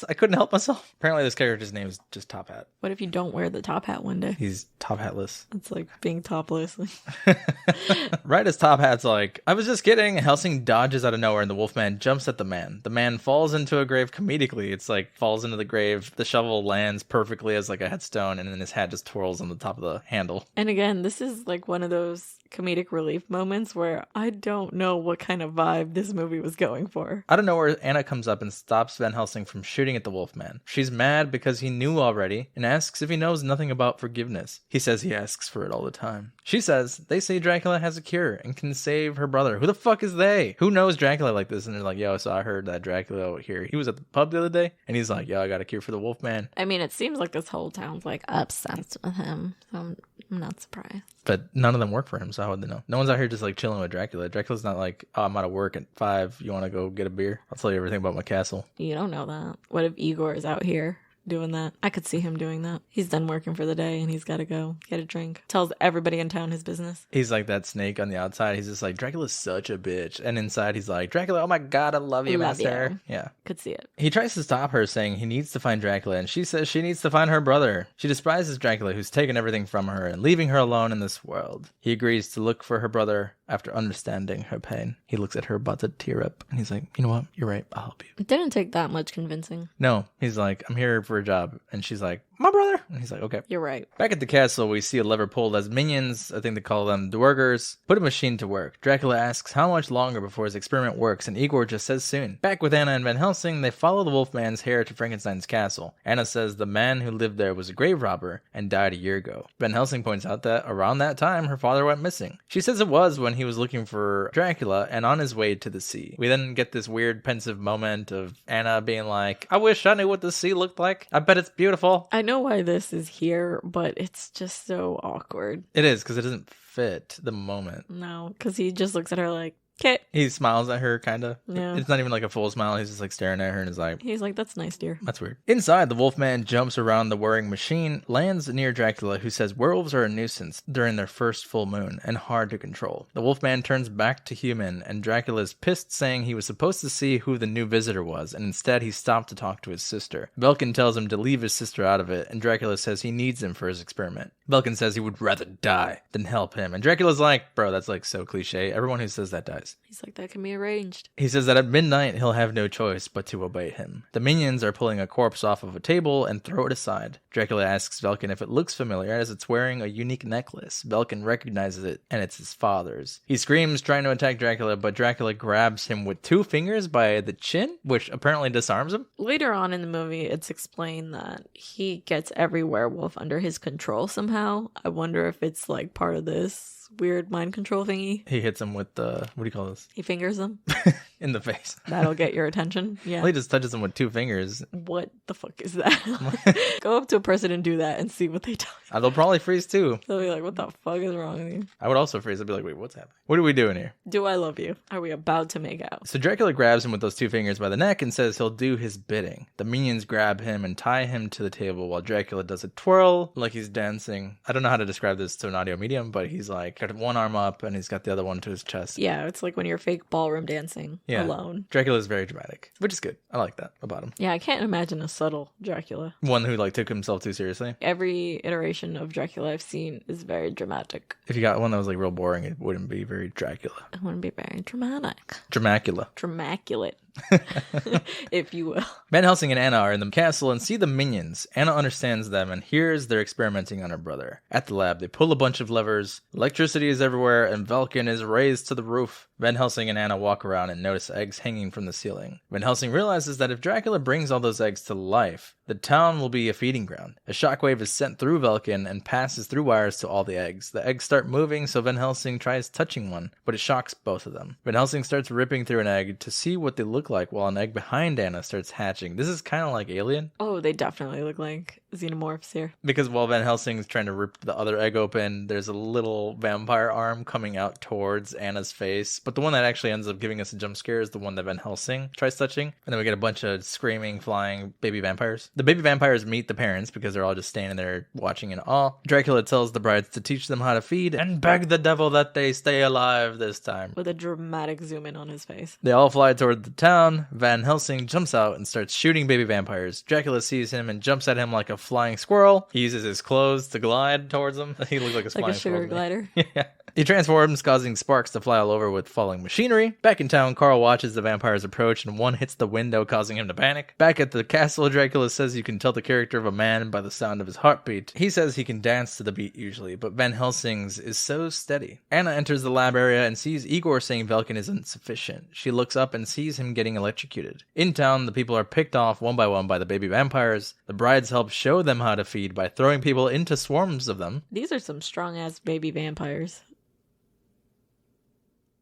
S2: I couldn't help myself. Apparently this character's name is just Top Hat.
S1: What if you don't wear the top hat one day?
S2: He's top hatless.
S1: It's like being topless.
S2: Right as Top Hat's like, I was just kidding, Helsing dodges out of nowhere and the wolfman jumps at the man. The man falls into a grave comedically. It's like falls into the grave. The shovel lands perfectly as like a headstone and then his hat just twirls on the top of the handle.
S1: And again, this is like one of those comedic relief moments where I don't know what kind of vibe this movie was going for.
S2: Out of nowhere, Anna comes up and stops Van Helsing from shooting at the wolfman. She's mad because he knew already and asks if he knows nothing about forgiveness. He says he asks for it all the time. She says they say Dracula has a cure and can save her brother. Who the fuck is they? Who knows Dracula like this? And they're like, yo, so I heard that Dracula over here, he was at the pub the other day and he's like, yo, I got a cure for the wolfman.
S1: I mean, it seems like this whole town's like obsessed with him, so I'm not surprised.
S2: But none of them work for him, so how would they know? No one's out here just like chilling with Dracula. Dracula's not like, oh, I'm out of work at 5. You want to go get a beer? I'll tell you everything about my castle.
S1: You don't know that. What if Igor is out here doing that. I could see him doing that. He's done working for the day and he's got to go get a drink. Tells everybody in town his business.
S2: He's like that snake on the outside. He's just like, Dracula's such a bitch. And inside he's like, Dracula, oh my God, I love you, master. Yeah.
S1: Could see it.
S2: He tries to stop her, saying he needs to find Dracula, and she says she needs to find her brother. She despises Dracula, who's taken everything from her and leaving her alone in this world. He agrees to look for her brother after understanding her pain. He looks at her, about to tear up, and he's like, you know what? You're right. I'll help you.
S1: It didn't take that much convincing.
S2: No. He's like, I'm here for a job. And she's like, my brother. And he's like, okay.
S1: You're right.
S2: Back at the castle, we see a lever pulled as minions, I think they call them the workers, put a machine to work. Dracula asks how much longer before his experiment works, and Igor just says soon. Back with Anna and Van Helsing, they follow the Wolfman's hair to Frankenstein's castle. Anna says the man who lived there was a grave robber and died a year ago. Van Helsing points out that around that time, her father went missing. She says it was when he was looking for Dracula and on his way to the sea. We then get this weird pensive moment of Anna being like, I wish I knew what the sea looked like. I bet it's beautiful.
S1: I know why this is here, but it's just so awkward.
S2: It is, because it doesn't fit the moment.
S1: No, because he just looks at her like, okay.
S2: He smiles at her, kind of.
S1: Yeah.
S2: It's not even like a full smile. He's just like staring at her and is like...
S1: He's like, that's nice, dear.
S2: That's weird. Inside, the Wolfman jumps around the whirring machine, lands near Dracula, who says werewolves are a nuisance during their first full moon and hard to control. The Wolfman turns back to human, and Dracula is pissed, saying he was supposed to see who the new visitor was, and instead he stopped to talk to his sister. Belkin tells him to leave his sister out of it, and Dracula says he needs him for his experiment. Belkin says he would rather die than help him, and Dracula's like, bro, that's like so cliche. Everyone who says that dies.
S1: He's like, that can be arranged.
S2: He says that at midnight, he'll have no choice but to obey him. The minions are pulling a corpse off of a table and throw it aside. Dracula asks Belkin if it looks familiar, as it's wearing a unique necklace. Belkin recognizes it, and it's his father's. He screams, trying to attack Dracula, but Dracula grabs him with 2 fingers by the chin, which apparently disarms him.
S1: Later on in the movie, it's explained that he gets every werewolf under his control somehow. I wonder if it's like part of this weird mind control thingy.
S2: He hits him with the, what do you call this?
S1: He fingers them.
S2: In the face.
S1: That'll get your attention. Yeah.
S2: Well, he just touches him with 2 fingers.
S1: What the fuck is that? Go up to a person and do that and see what they tell you.
S2: They'll probably freeze too.
S1: They'll be like, what the fuck is wrong with you?
S2: I would also freeze. I'd be like, wait, what's happening? What are we doing here?
S1: Do I love you? Are we about to make out?
S2: So Dracula grabs him with those 2 fingers by the neck and says he'll do his bidding. The minions grab him and tie him to the table while Dracula does a twirl like he's dancing. I don't know how to describe this to an audio medium, but he's like got one arm up and he's got the other one to his chest.
S1: Yeah, it's like when you're fake ballroom dancing alone.
S2: Dracula is very dramatic, which is good. I like that about him.
S1: Yeah, I can't imagine a subtle Dracula.
S2: One who like took himself too seriously.
S1: Every iteration of Dracula I've seen is very dramatic.
S2: If you got one that was like real boring, it wouldn't be very Dracula.
S1: It wouldn't be very dramatic.
S2: Dramacula.
S1: Dramaculate. If you will.
S2: Van Helsing and Anna are in the castle and see the minions. Anna understands them and hears they're experimenting on her brother. At the lab, they pull a bunch of levers. Electricity is everywhere, and Belkin is raised to the roof. Van Helsing and Anna walk around and notice eggs hanging from the ceiling. Van Helsing realizes that if Dracula brings all those eggs to life, the town will be a feeding ground. A shockwave is sent through Belkin and passes through wires to all the eggs. The eggs start moving, so Van Helsing tries touching one, but it shocks both of them. Van Helsing starts ripping through an egg to see what they look like, while an egg behind Anna starts hatching. This is kind of like Alien.
S1: Oh, they definitely look like xenomorphs here.
S2: Because while Van Helsing's trying to rip the other egg open, there's a little vampire arm coming out towards Anna's face. But the one that actually ends up giving us a jump scare is the one that Van Helsing tries touching. And then we get a bunch of screaming, flying baby vampires. The baby vampires meet the parents because they're all just standing there watching in awe. Dracula tells the brides to teach them how to feed and beg the devil that they stay alive this time.
S1: With a dramatic zoom in on his face.
S2: They all fly toward the town. Van Helsing jumps out and starts shooting baby vampires. Dracula sees him and jumps at him like a flying squirrel. He uses his clothes to glide towards him. He looks like a flying squirrel.
S1: Like a sugar glider.
S2: Yeah. He transforms, causing sparks to fly all over with falling machinery. Back in town, Carl watches the vampires approach, and one hits the window, causing him to panic. Back at the castle, Dracula says you can tell the character of a man by the sound of his heartbeat. He says he can dance to the beat usually, but Van Helsing's is so steady. Anna enters the lab area and sees Igor saying Belkin is insufficient. She looks up and sees him getting electrocuted. In town, the people are picked off one by one by the baby vampires. The brides help show them how to feed by throwing people into swarms of them.
S1: These are some strong-ass baby vampires.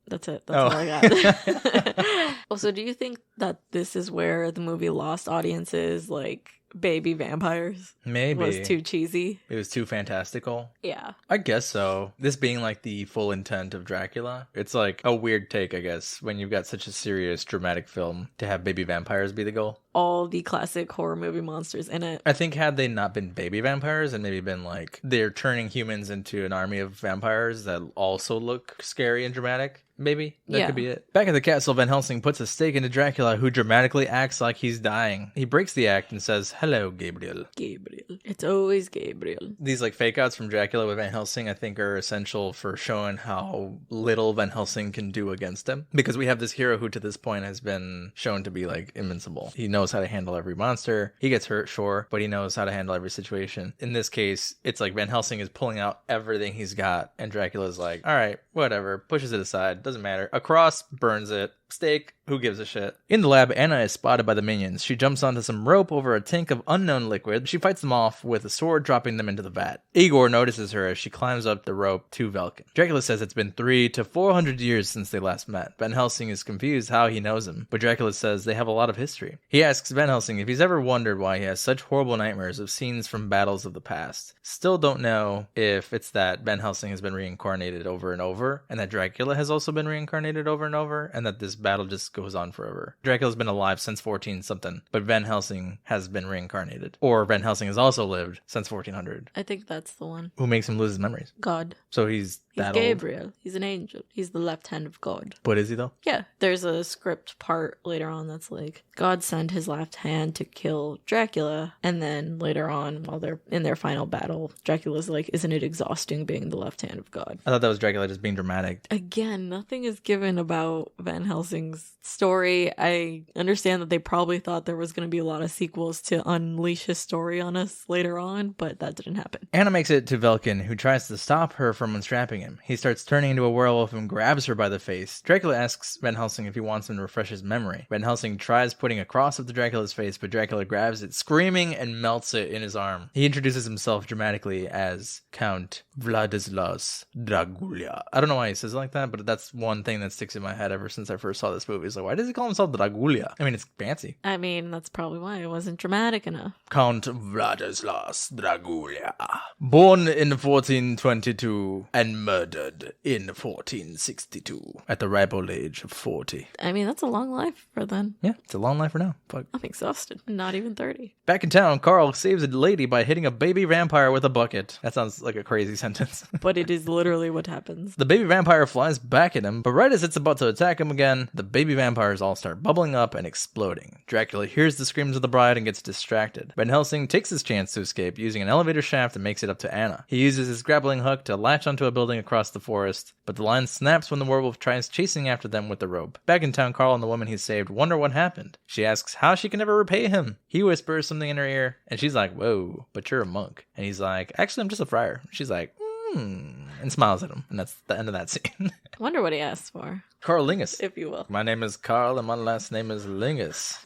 S1: That's it. That's all I got. Also, do you think that this is where the movie lost audiences, like baby vampires?
S2: Maybe.
S1: It was too cheesy.
S2: It was too fantastical.
S1: Yeah.
S2: I guess so. This being like the full intent of Dracula, it's like a weird take, I guess, when you've got such a serious, dramatic film to have baby vampires be the goal.
S1: all the classic horror movie monsters in it.
S2: I think had they not been baby vampires and maybe been like they're turning humans into an army of vampires that also look scary and dramatic, maybe that could be it. Back at the castle, Van Helsing puts a stake into Dracula, who dramatically acts like he's dying. He breaks the act and says, "Hello, Gabriel."
S1: Gabriel. It's always Gabriel.
S2: These like fake outs from Dracula with Van Helsing, I think, are essential for showing how little Van Helsing can do against him, because we have this hero who to this point has been shown to be like invincible. He knows how to handle every monster. He gets hurt, sure, but he knows how to handle every situation. In this case, it's like Van Helsing is pulling out everything he's got, and Dracula's like, all right, whatever, pushes it aside, doesn't matter. A cross, burns it. Stake, who gives a shit? In the lab, Anna is spotted by the minions. She jumps onto some rope over a tank of unknown liquid. She fights them off with a sword, dropping them into the vat. Igor notices her as she climbs up the rope to Velkin. Dracula says it's been 300 to 400 years since they last met. Van Helsing is confused how he knows him, but Dracula says they have a lot of history. He asks Van Helsing if he's ever wondered why he has such horrible nightmares of scenes from battles of the past. Still don't know if it's that Van Helsing has been reincarnated over and over, and that Dracula has also been reincarnated over and over, and that this battle just goes on forever. Dracula's been alive since 14-something, but Van Helsing has been reincarnated. Or Van Helsing has also lived since 1400.
S1: I think that's the one.
S2: Who makes him lose his memories?
S1: God.
S2: So he's that
S1: Gabriel.
S2: old?
S1: He's an angel. He's the left hand of God.
S2: But is he though?
S1: Yeah. There's a script part later on that's like, God sent his left hand to kill Dracula, and then later on, while they're in their final battle, Dracula's like, isn't it exhausting being the left hand of God?
S2: I thought that was Dracula just being dramatic.
S1: Again, nothing is given about Van Helsing's story. I understand that they probably thought there was going to be a lot of sequels to unleash his story on us later on, but that didn't happen.
S2: Anna makes it to Velkin, who tries to stop her from unstrapping him. He starts turning into a werewolf and grabs her by the face. Dracula asks Van Helsing if he wants him to refresh his memory. Van Helsing tries putting a cross up to Dracula's face, but Dracula grabs it, screaming, and melts it in his arm. He introduces himself dramatically as Count Vladislav Dracula. I don't know why he says it like that, but that's one thing that sticks in my head ever since I first saw this movie. It's like, why does he call himself Dracula? I mean, it's fancy.
S1: I mean, that's probably why it wasn't dramatic enough.
S2: Count Vladislav Dracula. Born in 1422 and murdered in 1462 at the ripe old age of 40.
S1: I mean, that's a long life for then.
S2: Yeah, it's a long life for now. Fuck.
S1: I'm exhausted. Not even 30.
S2: Back in town, Carl saves a lady by hitting a baby vampire with a bucket. That sounds like a crazy sentence.
S1: But it is literally what happens.
S2: The baby vampire flies back at him, but right as it's about to attack him again, the baby vampires all start bubbling up and exploding. Dracula hears the screams of the bride and gets distracted. Van Helsing takes his chance to escape using an elevator shaft and makes it up to Anna. He uses his grappling hook to latch onto a building across the forest, but the line snaps when the werewolf tries chasing after them with the rope. Back in town, Carl and the woman he saved wonder what happened. She asks how she can ever repay him. He whispers something in her ear, and she's like, "Whoa, but you're a monk." And he's like, "Actually, I'm just a friar." She's like, and smiles at him, and that's the end of that scene.
S1: I wonder what he asked for.
S2: Carl Lingus.
S1: If you will.
S2: My name is Carl and my last name is Lingus.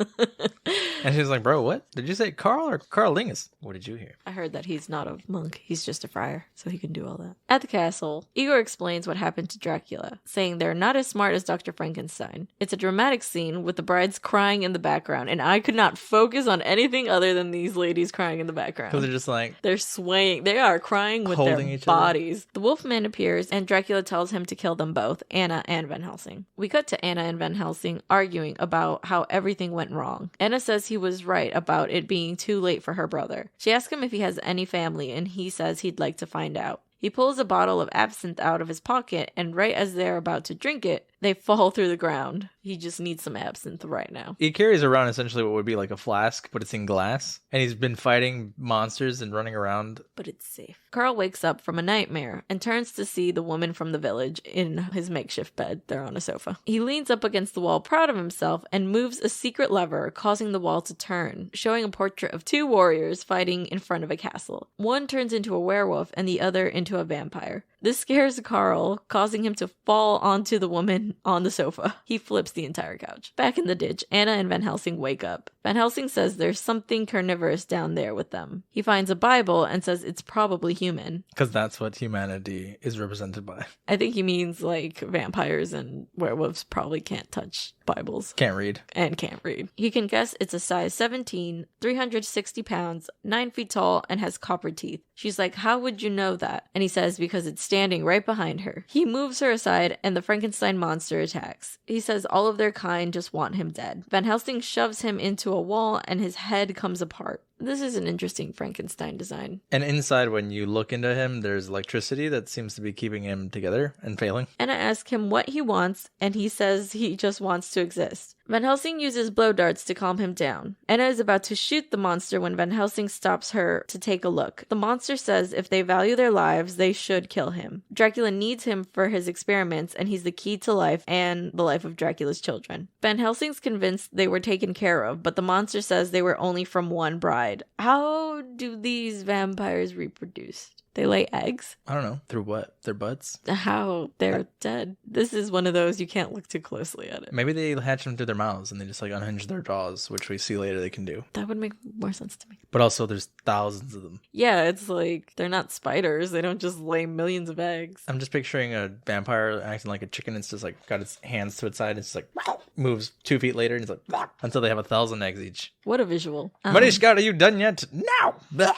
S2: And she's like, bro, what? Did you say Carl or Carl Lingus? What did you hear?
S1: I heard that he's not a monk. He's just a friar, so he can do all that. At the castle, Igor explains what happened to Dracula, saying they're not as smart as Dr. Frankenstein. It's a dramatic scene with the brides crying in the background, and I could not focus on anything other than these ladies crying in the background.
S2: Because they're just like...
S1: They're swaying. They are crying with their bodies. The Wolfman appears, and Dracula tells him to kill them both, Anna and Van Helsing. We cut to Anna and Van Helsing arguing about how everything went wrong. Anna says he was right about it being too late for her brother. She asks him if he has any family, and he says he'd like to find out. He pulls a bottle of absinthe out of his pocket, and right as they're about to drink it, they fall through the ground. He just needs some absinthe right now.
S2: He carries around essentially what would be like a flask, but it's in glass. And he's been fighting monsters and running around.
S1: But it's safe. Carl wakes up from a nightmare and turns to see the woman from the village in his makeshift bed. They're on a sofa. He leans up against the wall, proud of himself, and moves a secret lever, causing the wall to turn, showing a portrait of two warriors fighting in front of a castle. One turns into a werewolf and the other into a vampire. This scares Carl, causing him to fall onto the woman on the sofa. He flips the entire couch. Back in the ditch, Anna and Van Helsing wake up. Van Helsing says there's something carnivorous down there with them. He finds a Bible and says it's probably human.
S2: Because that's what humanity is represented by.
S1: I think he means like vampires and werewolves probably can't touch Bibles.
S2: Can't read.
S1: And can't read. He can guess it's a size 17, 360 pounds, 9 feet tall, and has copper teeth. She's like, how would you know that? And he says, because it's standing right behind her. He moves her aside and the Frankenstein monster attacks. He says all of their kind just want him dead. Van Helsing shoves him into a wall and his head comes apart. This is an interesting Frankenstein design.
S2: And inside, when you look into him, there's electricity that seems to be keeping him together and failing.
S1: Anna asks him what he wants, and he says he just wants to exist. Van Helsing uses blow darts to calm him down. Anna is about to shoot the monster when Van Helsing stops her to take a look. The monster says if they value their lives, they should kill him. Dracula needs him for his experiments, and he's the key to life and the life of Dracula's children. Van Helsing's convinced they were taken care of, but the monster says they were only from one bride. How do these vampires reproduce? They lay eggs?
S2: I don't know. Through what? Their butts?
S1: How? They're dead. This is one of those you can't look too closely at it.
S2: Maybe they hatch them through their mouths and they just like unhinge their jaws, which we see later they can do.
S1: That would make more sense to me.
S2: But also there's thousands of them.
S1: Yeah, it's like they're not spiders. They don't just lay millions of eggs.
S2: I'm just picturing a vampire acting like a chicken. It's just like got its hands to its side. It's like moves 2 feet later and it's like until they have 1,000 eggs each.
S1: What a visual.
S2: Mariska, are you done yet? No!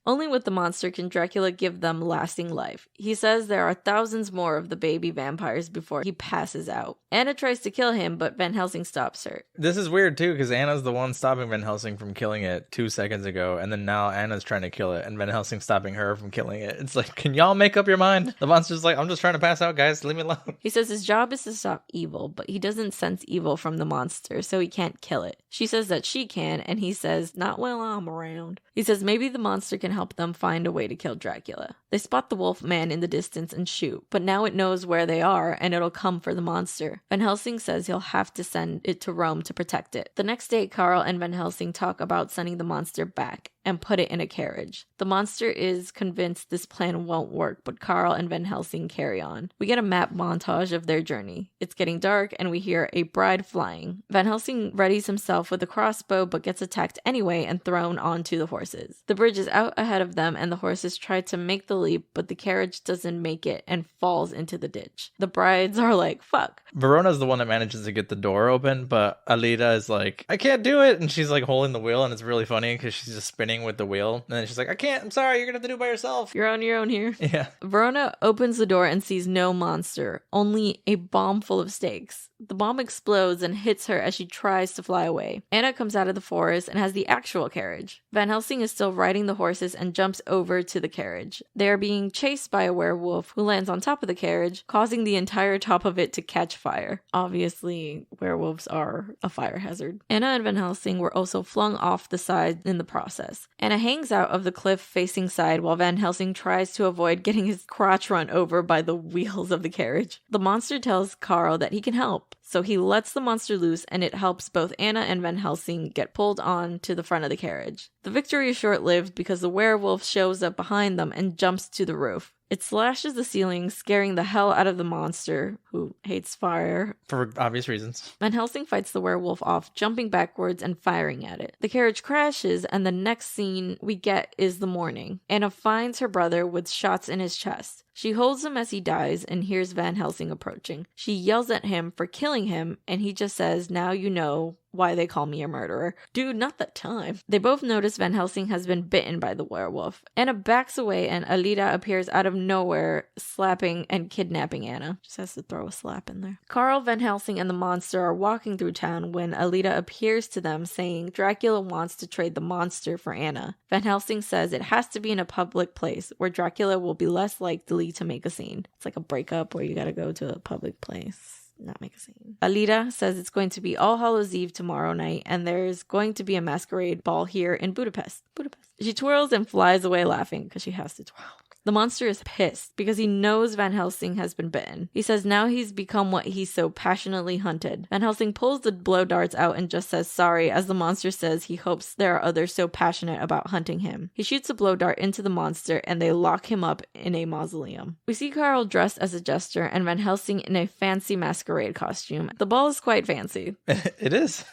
S1: Only with the monster can Dracula give them lasting life. He says there are thousands more of the baby vampires before he passes out. Anna tries to kill him, but Van Helsing stops her.
S2: This is weird too, because Anna's the one stopping Van Helsing from killing it 2 seconds ago, and then now Anna's trying to kill it, and Van Helsing stopping her from killing it. It's like, can y'all make up your mind? The monster's like, I'm just trying to pass out, guys. Leave me alone.
S1: He says his job is to stop evil, but he doesn't sense evil from the monster, so he can't kill it. She says that she can, and he says, not while I'm around. He says maybe the monster can help them find a way to kill Dracula. They spot the wolf man in the distance and shoot, but now it knows where they are and it'll come for the monster. Van Helsing says he'll have to send it to Rome to protect it. The next day, Carl and Van Helsing talk about sending the monster back and put it in a carriage. The monster is convinced this plan won't work, but Carl and Van Helsing carry on. We get a map montage of their journey. It's getting dark and we hear a bride flying. Van Helsing readies himself with a crossbow but gets attacked anyway and thrown onto the horses. The bridge is out ahead of them and the horses try to make the leap, but the carriage doesn't make it and falls into the ditch. The brides are like, fuck.
S2: Verona's the one that manages to get the door open, but Alida is like, I can't do it, and she's like holding the wheel, and it's really funny because she's just spinning with the wheel, and then she's like, I can't, I'm sorry, you're gonna have to do it by yourself.
S1: You're on your own here.
S2: Yeah.
S1: Verona opens the door and sees no monster, only a bomb full of stakes. The bomb explodes and hits her as she tries to fly away. Anna comes out of the forest and has the actual carriage. Van Helsing is still riding the horses and jumps over to the carriage. They are being chased by a werewolf who lands on top of the carriage, causing the entire top of it to catch fire. Obviously, werewolves are a fire hazard. Anna and Van Helsing were also flung off the side in the process. Anna hangs out of the cliff-facing side while Van Helsing tries to avoid getting his crotch run over by the wheels of the carriage. The monster tells Carl that he can help, so he lets the monster loose and it helps both Anna and Van Helsing get pulled on to the front of the carriage. The victory is short-lived because the werewolf shows up behind them and jumps to the roof. It slashes the ceiling, scaring the hell out of the monster, who hates fire.
S2: For obvious reasons.
S1: Van Helsing fights the werewolf off, jumping backwards and firing at it. The carriage crashes, and the next scene we get is the morning. Anna finds her brother with shots in his chest. She holds him as he dies and hears Van Helsing approaching. She yells at him for killing him, and he just says, now you know why they call me a murderer. Dude, not that time. They both notice Van Helsing has been bitten by the werewolf. Anna backs away and Alida appears out of nowhere, slapping and kidnapping Anna. Just has to throw a slap in there. Carl, Van Helsing, and the monster are walking through town when Alida appears to them saying Dracula wants to trade the monster for Anna. Van Helsing says it has to be in a public place where Dracula will be less likely to make a scene. It's like a breakup where you gotta go to a public place. Not make a scene. Alida says it's going to be All Hallows Eve tomorrow night, and there's going to be a masquerade ball here in Budapest. She twirls and flies away laughing because she has to twirl. The monster is pissed because he knows Van Helsing has been bitten. He says now he's become what he so passionately hunted. Van Helsing pulls the blow darts out and just says sorry, as the monster says he hopes there are others so passionate about hunting him. He shoots a blow dart into the monster and they lock him up in a mausoleum. We see Carl dressed as a jester and Van Helsing in a fancy masquerade costume. The ball is quite fancy.
S2: It is.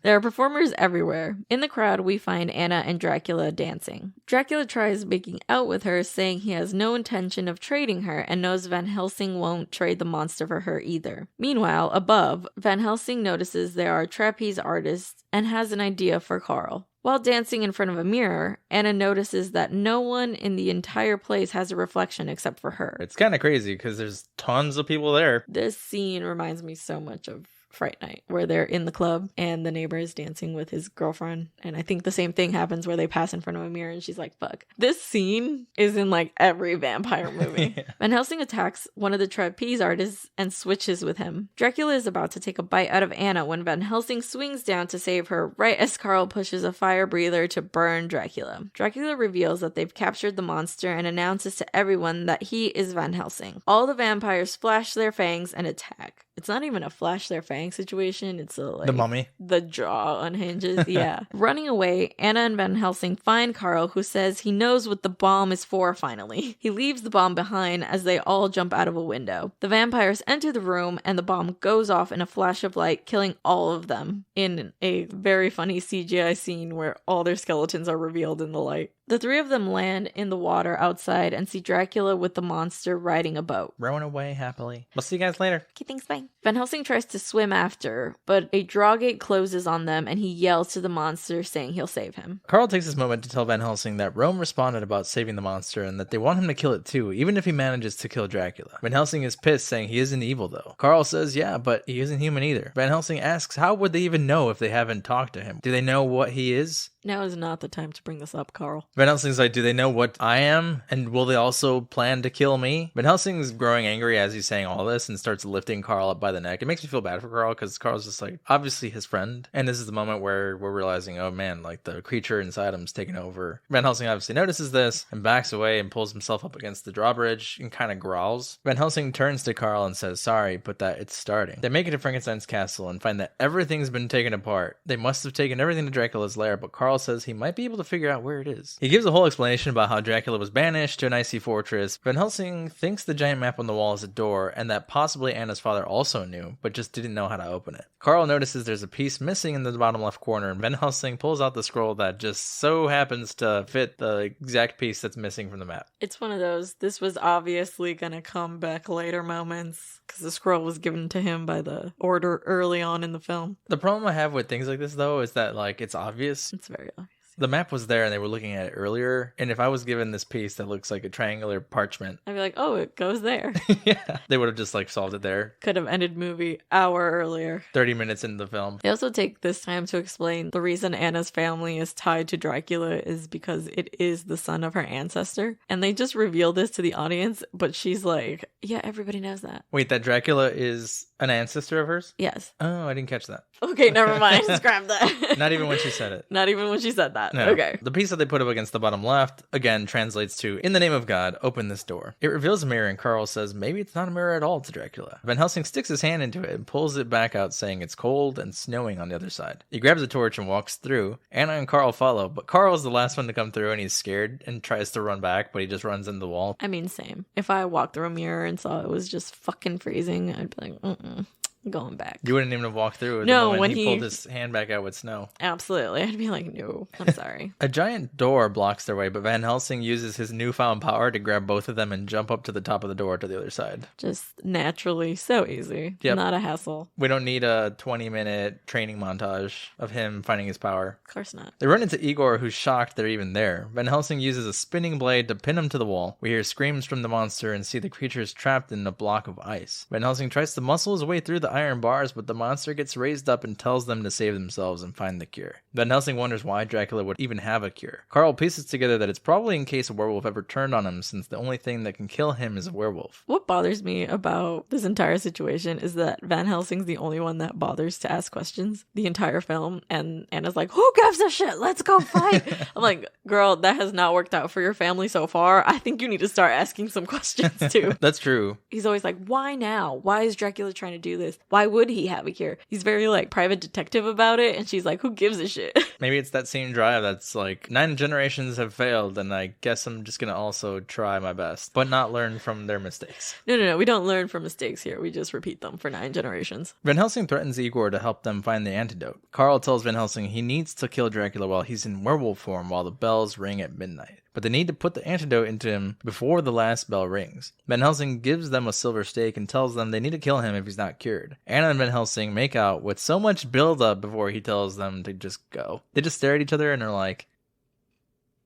S1: There are performers everywhere. In the crowd, we find Anna and Dracula dancing. Dracula tries making out with her, saying he has no intention of trading her and knows Van Helsing won't trade the monster for her either. Meanwhile, above, Van Helsing notices there are trapeze artists and has an idea for Carl. While dancing in front of a mirror, Anna notices that no one in the entire place has a reflection except for her.
S2: It's kind of crazy because there's tons of people there.
S1: This scene reminds me so much of Fright Night, where they're in the club and the neighbor is dancing with his girlfriend. And I think the same thing happens where they pass in front of a mirror and she's like, fuck. This scene is in like every vampire movie.
S2: Yeah.
S1: Van Helsing attacks one of the trapeze artists and switches with him. Dracula is about to take a bite out of Anna when Van Helsing swings down to save her right as Carl pushes a fire breather to burn Dracula. Dracula reveals that they've captured the monster and announces to everyone that he is Van Helsing. All the vampires flash their fangs and attack. It's not even a flash their fangs situation. It's a, like,
S2: the mummy.
S1: The jaw unhinges. Yeah. Running away, Anna and Van Helsing find Carl, who says he knows what the bomb is for finally. He leaves the bomb behind as they all jump out of a window. The vampires enter the room and the bomb goes off in a flash of light, killing all of them in a very funny CGI scene where all their skeletons are revealed in the light. The three of them land in the water outside and see Dracula with the monster riding a boat.
S2: Rowing away happily. We'll see you guys later.
S1: Okay, thanks, bye. Van Helsing tries to swim after, but a drawgate closes on them and he yells to the monster saying he'll save him.
S2: Carl takes this moment to tell Van Helsing that Rome responded about saving the monster and that they want him to kill it too, even if he manages to kill Dracula. Van Helsing is pissed, saying he isn't evil though. Carl says yeah, but he isn't human either. Van Helsing asks how would they even know if they haven't talked to him? Do they know what he is?
S1: Now is not the time to bring this up, Carl.
S2: Van Helsing's like, do they know what I am? And will they also plan to kill me? Van Helsing's growing angry as he's saying all this and starts lifting Carl up by the neck. It makes me feel bad for Carl because Carl's just like, obviously his friend. And this is the moment where we're realizing, oh man, like the creature inside him's taking over. Van Helsing obviously notices this and backs away and pulls himself up against the drawbridge and kind of growls. Van Helsing turns to Carl and says, sorry, but that it's starting. They make it to Frankenstein's castle and find that everything's been taken apart. They must have taken everything to Dracula's lair, but Carl says he might be able to figure out where it is. He gives a whole explanation about how Dracula was banished to an icy fortress. Van Helsing thinks the giant map on the wall is a door and that possibly Anna's father also knew, but just didn't know how to open it. Carl notices there's a piece missing in the bottom left corner and Van Helsing pulls out the scroll that just so happens to fit the exact piece that's missing from the map.
S1: It's one of those, this was obviously gonna come back later moments because the scroll was given to him by the Order early on in the film.
S2: The problem I have with things like this though is that like it's obvious.
S1: It's very obvious.
S2: The map was there and they were looking at it earlier. And if I was given this piece that looks like a triangular parchment,
S1: I'd be like, oh, it goes there.
S2: yeah, they would have just like solved it there.
S1: Could have ended movie hour earlier.
S2: 30 minutes into the film.
S1: They also take this time to explain the reason Anna's family is tied to Dracula is because it is the son of her ancestor. And they just reveal this to the audience, but she's like, yeah, everybody knows that.
S2: Wait, that Dracula is an ancestor of hers?
S1: Yes.
S2: Oh, I didn't catch that.
S1: Okay, never mind. Scrap that.
S2: Not even when she said it.
S1: Not even when she said that.
S2: No.
S1: Okay.
S2: The piece that they put up against the bottom left, again, translates to, in the name of God, open this door. It reveals a mirror and Carl says maybe it's not a mirror at all to Dracula. Van Helsing sticks his hand into it and pulls it back out saying it's cold and snowing on the other side. He grabs a torch and walks through. Anna and Carl follow, but Carl's the last one to come through and he's scared and tries to run back, but he just runs into the wall.
S1: I mean, same. If I walked through a mirror and saw it was just fucking freezing, I'd be like, going back.
S2: You wouldn't even have walked through.
S1: No,
S2: the
S1: when
S2: he pulled his hand back out with snow.
S1: Absolutely. I'd be like, no, I'm sorry.
S2: A giant door blocks their way, but Van Helsing uses his newfound power to grab both of them and jump up to the top of the door to the other side.
S1: Just naturally, so easy.
S2: Yep.
S1: Not a hassle.
S2: We don't need a 20-minute training montage of him finding his power.
S1: Of course not.
S2: They run into Igor, who's shocked they're even there. Van Helsing uses a spinning blade to pin him to the wall. We hear screams from the monster and see the creatures trapped in a block of ice. Van Helsing tries to muscle his way through the iron bars, but the monster gets raised up and tells them to save themselves and find the cure. Van Helsing wonders why Dracula would even have a cure. Carl pieces together that it's probably in case a werewolf ever turned on him, since the only thing that can kill him is a werewolf.
S1: What bothers me about this entire situation is that Van Helsing's the only one that bothers to ask questions the entire film, and Anna's like, who gives a shit? Let's go fight. I'm like, girl, that has not worked out for your family so far. I think you need to start asking some questions too.
S2: That's true.
S1: He's always like, why now? Why is Dracula trying to do this? Why would he have a cure? He's very like private detective about it, and she's like, who gives a shit?
S2: Maybe it's that same drive that's like, 9 generations have failed, and I guess I'm just gonna also try my best, but not learn from their mistakes.
S1: No, we don't learn from mistakes here. We just repeat them for 9 generations.
S2: Van Helsing threatens Igor to help them find the antidote. Carl tells Van Helsing he needs to kill Dracula while he's in werewolf form while the bells ring at midnight. but they need to put the antidote into him before the last bell rings. Van Helsing gives them a silver stake and tells them they need to kill him if he's not cured. Anna and Van Helsing make out with so much build-up before he tells them to just go. They just stare at each other and are like,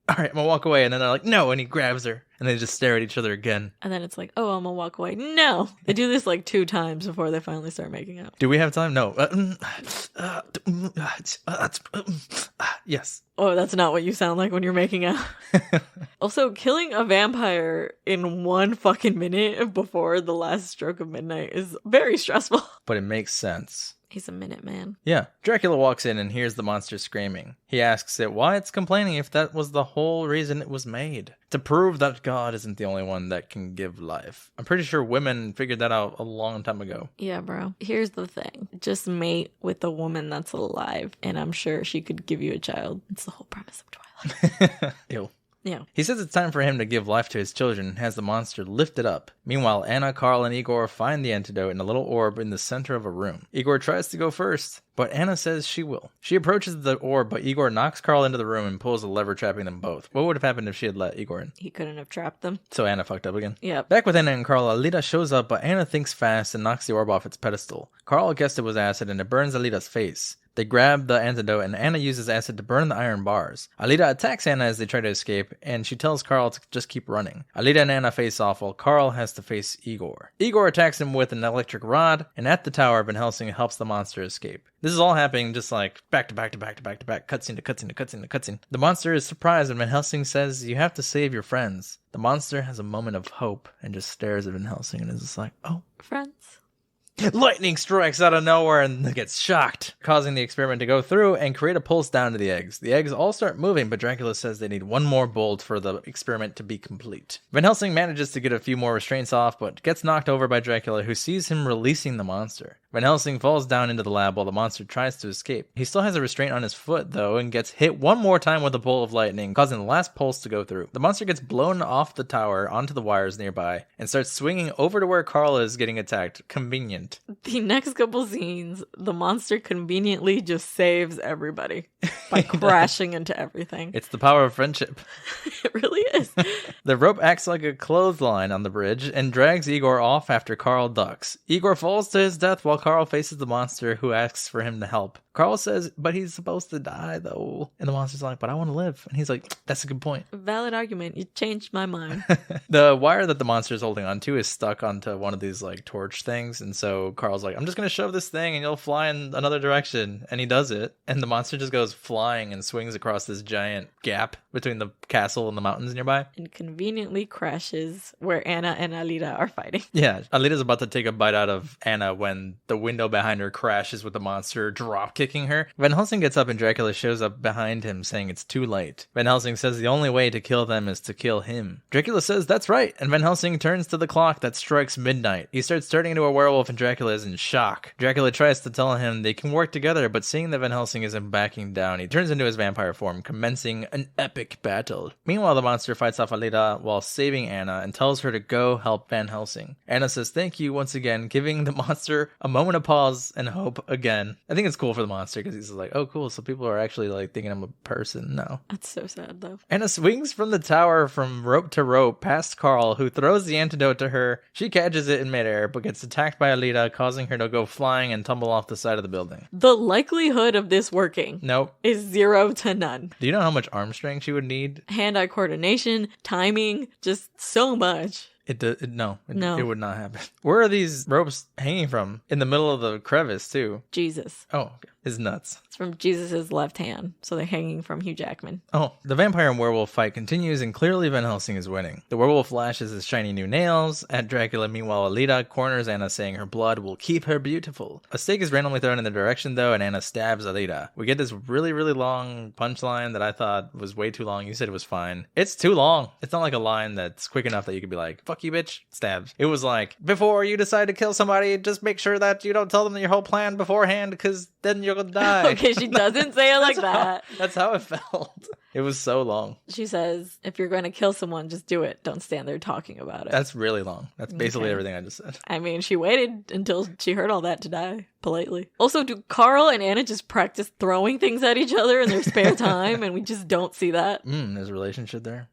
S2: all right, I'm gonna walk away. And then they're like, no, and he grabs her. And they just stare at each other again.
S1: And then it's like, oh, I'm gonna walk away. No! They do this like 2 times before they finally start making out.
S2: Do we have time? No. Yes.
S1: Oh, that's not what you sound like when you're making out. Also, killing a vampire in 1 fucking minute before the last stroke of midnight is very stressful.
S2: But it makes sense.
S1: He's a minute man.
S2: Yeah. Dracula walks in and hears the monster screaming. He asks it why it's complaining if that was the whole reason it was made. To prove that God isn't the only one that can give life. I'm pretty sure women figured that out a long time ago.
S1: Yeah, bro. Here's the thing. Just mate with a woman that's alive, and I'm sure she could give you a child. It's the whole premise of Twilight.
S2: Ew.
S1: Yeah.
S2: He says it's time for him to give life to his children and has the monster lifted up. Meanwhile, Anna, Carl, and Igor find the antidote in a little orb in the center of a room. Igor tries to go first, but Anna says she will. She approaches the orb, but Igor knocks Carl into the room and pulls a lever trapping them both. What would have happened if she had let Igor in?
S1: He couldn't have trapped them.
S2: So Anna fucked up again?
S1: Yep.
S2: Back with Anna and Carl, Alita shows up, but Anna thinks fast and knocks the orb off its pedestal. Carl guessed it was acid and it burns Alita's face. They grab the antidote and Anna uses acid to burn the iron bars. Alita attacks Anna as they try to escape, and she tells Carl to just keep running. Alita and Anna face off while Carl has to face Igor. Igor attacks him with an electric rod, and at the tower, Van Helsing helps the monster escape. This is all happening just like back to back to back to back to back, cutscene to cutscene to cutscene to cutscene. The monster is surprised and Van Helsing says, you have to save your friends. The monster has a moment of hope and just stares at Van Helsing and is just like, oh.
S1: Friends.
S2: Lightning strikes out of nowhere and gets shocked, causing the experiment to go through and create a pulse down to the eggs. The eggs all start moving, but Dracula says they need 1 more bolt for the experiment to be complete. Van Helsing manages to get a few more restraints off, but gets knocked over by Dracula, who sees him releasing the monster. Van Helsing falls down into the lab while the monster tries to escape. He still has a restraint on his foot, though, and gets hit 1 more time with a bolt of lightning, causing the last pulse to go through. The monster gets blown off the tower onto the wires nearby and starts swinging over to where Carl is getting attacked. Convenient.
S1: The next couple scenes, the monster conveniently just saves everybody by crashing into everything.
S2: It's the power of friendship.
S1: It really is.
S2: The rope acts like a clothesline on the bridge and drags Igor off after Carl ducks. Igor falls to his death while Carl faces the monster, who asks for him to help. Carl says, but he's supposed to die, though. And the monster's like, but I want to live. And he's like, that's a good point.
S1: Valid argument. You changed my mind.
S2: The wire that the monster is holding onto is stuck onto one of these like torch things. And so Carl's like, I'm just going to shove this thing and you'll fly in another direction. And he does it. And the monster just goes flying and swings across this giant gap between the castle and the mountains nearby.
S1: And conveniently crashes where Anna and Alita are fighting.
S2: Yeah, Alita's about to take a bite out of Anna when the window behind her crashes with the monster drop kicking her. Van Helsing gets up and Dracula shows up behind him saying it's too late. Van Helsing says the only way to kill them is to kill him. Dracula says that's right, and Van Helsing turns to the clock that strikes midnight. He starts turning into a werewolf and Dracula is in shock. Dracula tries to tell him they can work together, but seeing that Van Helsing isn't backing down, he turns into his vampire form, commencing an epic battle. Meanwhile, the monster fights off Alita while saving Anna and tells her to go help Van Helsing. Anna says thank you once again, giving the monster a moment of pause and hope again. I think it's cool for the monster because he's like, oh cool, so people are actually like thinking I'm a person now.
S1: That's so sad though.
S2: Anna swings from the tower from rope to rope past Carl, who throws the antidote to her. She catches it in midair but gets attacked by Alita, causing her to go flying and tumble off the side of the building.
S1: The likelihood of this working is 0 to none.
S2: Do you know how much arm strength she would need?
S1: Hand-eye coordination, timing, just so much.
S2: No, it would not happen. Where are these ropes hanging from? In the middle of the crevice, too.
S1: Jesus.
S2: Oh, okay. His nuts.
S1: It's from Jesus' left hand, so they're hanging from Hugh Jackman.
S2: Oh, the vampire and werewolf fight continues, and clearly Van Helsing is winning. The werewolf lashes his shiny new nails at Dracula. Meanwhile, Alita corners Anna, saying her blood will keep her beautiful. A stake is randomly thrown in their direction, though, and Anna stabs Alita. We get this really, really long punchline that I thought was way too long. You said it was fine. It's too long. It's not like a line that's quick enough that you could be like, fuck you, bitch, stabs. It was like, before you decide to kill somebody, just make sure that you don't tell them your whole plan beforehand, because then you're gonna die.
S1: Okay, she doesn't say it like that.
S2: That's how it felt. It was so long.
S1: She says, if you're going to kill someone, just do it. Don't stand there talking about it.
S2: That's really long. That's basically everything I just said.
S1: I mean, she waited until she heard all that to die, politely. Also, do Carl and Anna just practice throwing things at each other in their spare time, and we just don't see that?
S2: There's a relationship there.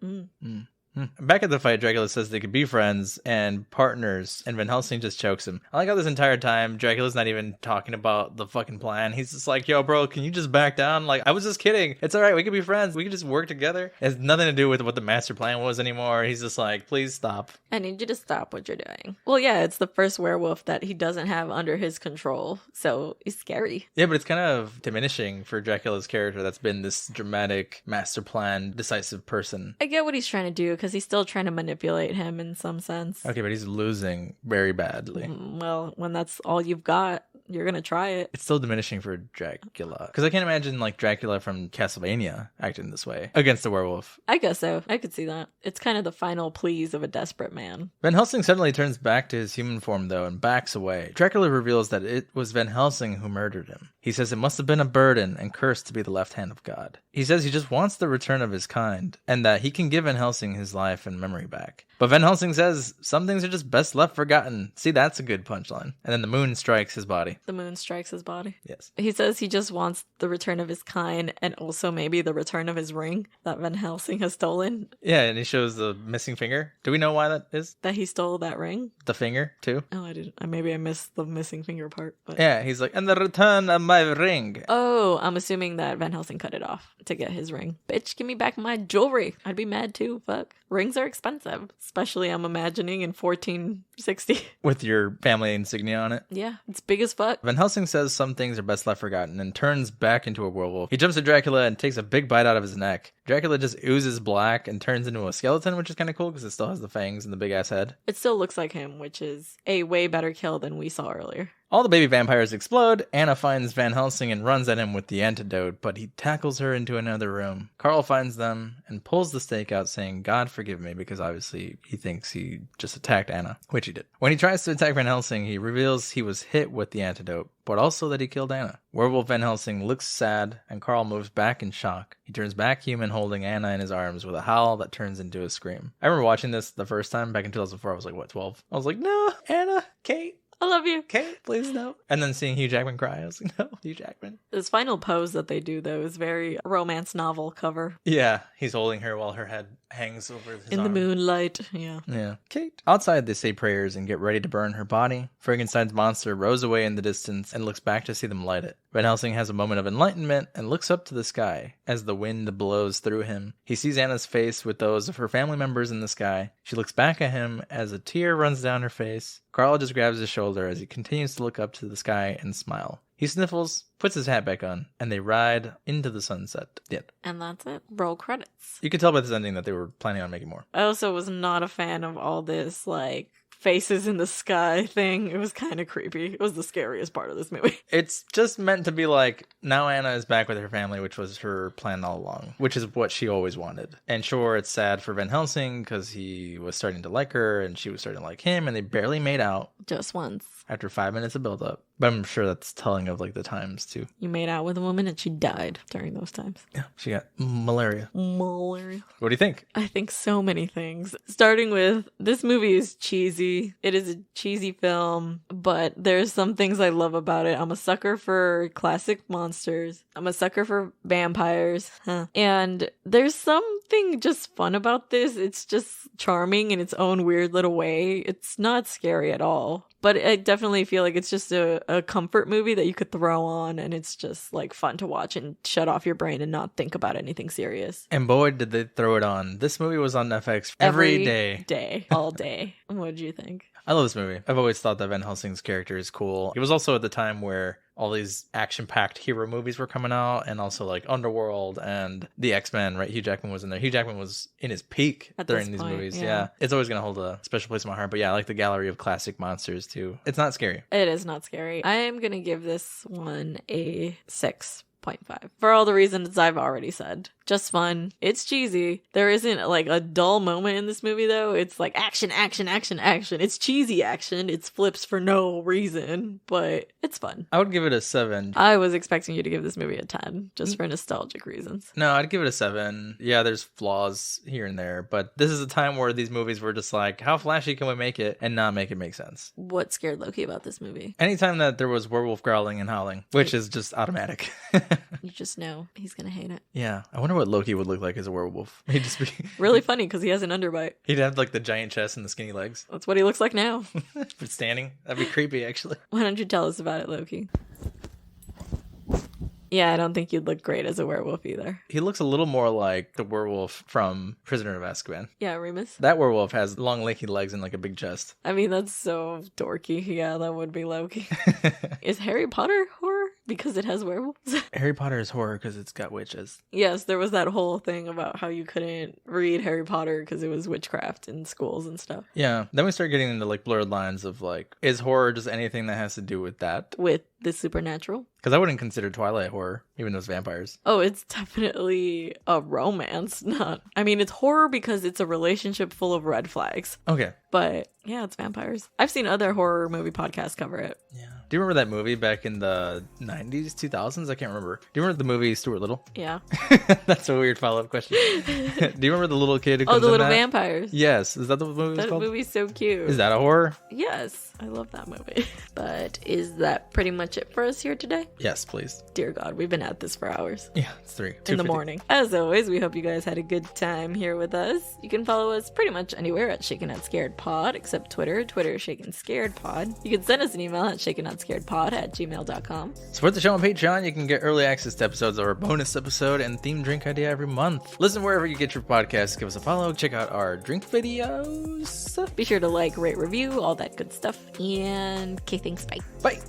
S2: Back at the fight, Dracula says they could be friends and partners, and Van Helsing just chokes him. I like how this entire time, Dracula's not even talking about the fucking plan. He's just like, yo, bro, can you just back down? Like, I was just kidding. It's all right. We could be friends. We could just work together. It has nothing to do with what the master plan was anymore. He's just like, please stop.
S1: I need you to stop what you're doing. Well, yeah, it's the first werewolf that he doesn't have under his control, so he's scary.
S2: Yeah, but it's kind of diminishing for Dracula's character that's been this dramatic, master plan, decisive person.
S1: I get what he's trying to do, because he's still trying to manipulate him in some sense.
S2: Okay, but he's losing very badly.
S1: Well, when that's all you've got, you're gonna try it.
S2: It's still diminishing for Dracula. Because I can't imagine, like, Dracula from Castlevania acting this way against a werewolf.
S1: I guess so. I could see that. It's kind of the final pleas of a desperate man.
S2: Van Helsing suddenly turns back to his human form, though, and backs away. Dracula reveals that it was Van Helsing who murdered him. He says it must have been a burden and cursed to be the left hand of God. He says he just wants the return of his kind, and that he can give Van Helsing his life and memory back. But Van Helsing says some things are just best left forgotten. See, that's a good punchline. And then the moon strikes his body.
S1: The moon strikes his body?
S2: Yes.
S1: He says he just wants the return of his kind, and also maybe the return of his ring that Van Helsing has stolen.
S2: Yeah, and he shows the missing finger. Do we know why that is?
S1: That he stole that ring?
S2: The finger, too?
S1: Oh, I didn't. Maybe I missed the missing finger part. But...
S2: yeah, he's like, and the return of my ring.
S1: Oh, I'm assuming that Van Helsing cut it off to get his ring. Bitch, give me back my jewelry. I'd be mad too. Fuck. Rings are expensive. Especially, I'm imagining, in 1460.
S2: With your family insignia on it?
S1: Yeah, it's big as fuck.
S2: Van Helsing says some things are best left forgotten and turns back into a werewolf. He jumps at Dracula and takes a big bite out of his neck. Dracula just oozes black and turns into a skeleton, which is kind of cool because it still has the fangs and the big-ass head.
S1: It still looks like him, which is a way better kill than we saw earlier.
S2: All the baby vampires explode. Anna finds Van Helsing and runs at him with the antidote, but he tackles her into another room. Carl finds them and pulls the stake out, saying, God forgive me, because obviously he thinks he just attacked Anna, which he did. When he tries to attack Van Helsing, he reveals he was hit with the antidote, but also that he killed Anna. Werewolf Van Helsing looks sad, and Carl moves back in shock. He turns back human, holding Anna in his arms with a howl that turns into a scream. I remember watching this the first time back in 2004. I was like, what, 12? I was like, no, Anna, Kate.
S1: I love you.
S2: Kate, please no. And then seeing Hugh Jackman cry, I was like, no, Hugh Jackman.
S1: This final pose that they do, though, is very romance novel cover.
S2: Yeah, he's holding her while her head hangs over his
S1: in
S2: arm.
S1: the moonlight. Yeah.
S2: Kate. Outside, they say prayers and get ready to burn her body. Frankenstein's monster rows away in the distance and looks back to see them light it. Van Helsing has a moment of enlightenment and looks up to the sky as the wind blows through him. He sees Anna's face with those of her family members in the sky. She looks back at him as a tear runs down her face. Carl just grabs his shoulder as he continues to look up to the sky and smile. He sniffles, puts his hat back on, and they ride into the sunset. Yeah.
S1: And that's it. Roll credits.
S2: You can tell by this ending that they were planning on making more.
S1: I also was not a fan of all this, like, faces in the sky thing. It was kind of creepy. It was the scariest part of this movie.
S2: It's just meant to be like, now Anna is back with her family, which was her plan all along, which is what she always wanted. And sure, it's sad for Van Helsing because he was starting to like her and she was starting to like him, and they barely made out.
S1: Just once.
S2: After 5 minutes of build-up. But I'm sure that's telling of, like, the times, too.
S1: You made out with a woman and she died during those times.
S2: Yeah, she got malaria.
S1: Malaria.
S2: What do you think?
S1: I think so many things. Starting with, this movie is cheesy. It is a cheesy film, but there's some things I love about it. I'm a sucker for classic monsters. I'm a sucker for vampires. And there's something just fun about this. It's just charming in its own weird little way. It's not scary at all. But I definitely feel like it's just a comfort movie that you could throw on, and it's just like fun to watch and shut off your brain and not think about anything serious.
S2: And boy, did they throw it on. This movie was on Netflix every day.
S1: All day. What did you think?
S2: I love this movie. I've always thought that Van Helsing's character is cool. It was also at the time where all these action-packed hero movies were coming out, and also like Underworld and the X-Men, right? Hugh Jackman was in there. Hugh Jackman was in his peak during these movies. Yeah. It's always going to hold a special place in my heart. But yeah, I like the gallery of classic monsters too. It's not scary.
S1: It is not scary. I am going to give this one a 6.5 for all the reasons I've already said. Just fun. It's cheesy. There isn't like a dull moment in this movie though. It's like action, action, action, action. It's cheesy action. It's flips for no reason, but it's fun.
S2: I would give it a 7.
S1: I was expecting you to give this movie a 10 just for nostalgic reasons.
S2: No, I'd give it a 7. Yeah, there's flaws here and there, but this is a time where these movies were just like, how flashy can we make it and not make it make sense?
S1: What scared Loki about this movie?
S2: Anytime that there was werewolf growling and howling, which is just automatic.
S1: You just know he's gonna hate it.
S2: Yeah, I wonder what Loki would look like as a werewolf. He'd just be
S1: really funny because he has an underbite.
S2: He'd have like the giant chest and the skinny legs.
S1: That's what he looks like now.
S2: But standing, that'd be creepy actually.
S1: Why don't you tell us about it, Loki? Yeah, I don't think you'd look great as a werewolf either.
S2: He looks a little more like the werewolf from Prisoner of Azkaban.
S1: Yeah, Remus.
S2: That werewolf has long, lanky legs and like a big chest.
S1: I mean, that's so dorky. Yeah, that would be Loki. Is Harry Potter horror because it has werewolves?
S2: Harry Potter is horror because it's got witches.
S1: Yes, there was that whole thing about how you couldn't read Harry Potter because it was witchcraft in schools and stuff.
S2: Yeah, then we start getting into like blurred lines of like, is horror just anything that has to do with that?
S1: With the supernatural?
S2: Because I wouldn't consider Twilight horror, even though it's vampires.
S1: Oh, it's definitely a romance, not... I mean, it's horror because it's a relationship full of red flags.
S2: Okay.
S1: But, yeah, it's vampires. I've seen other horror movie podcasts cover it.
S2: Yeah. Do you remember that movie back in the 90s, 2000s? I can't remember. Do you remember the movie Stuart Little?
S1: Yeah.
S2: That's a weird follow-up question. Do you remember the little kid who comes
S1: Oh, the little
S2: in that?
S1: vampires.
S2: Yes. Is that the movie
S1: That
S2: called?
S1: movie's so cute.
S2: Is that a horror?
S1: Yes. I love that movie. But is that pretty much it for us here today?
S2: Yes, please.
S1: Dear God, we've been at this for hours.
S2: Yeah, it's 3.
S1: In the morning. As always, we hope you guys had a good time here with us. You can follow us pretty much anywhere at Shaken Not Scared Pod, except Twitter. Twitter is Shaken Scared Pod. You can send us an email at shakennotScaredPod@gmail.com.
S2: Support the show on Patreon. You can get early access to episodes of our bonus episode and theme drink idea every month. Listen wherever you get your podcasts. Give us a follow. Check out our drink videos.
S1: Be sure to like, rate, review, all that good stuff. And okay, thanks. Bye.
S2: Bye.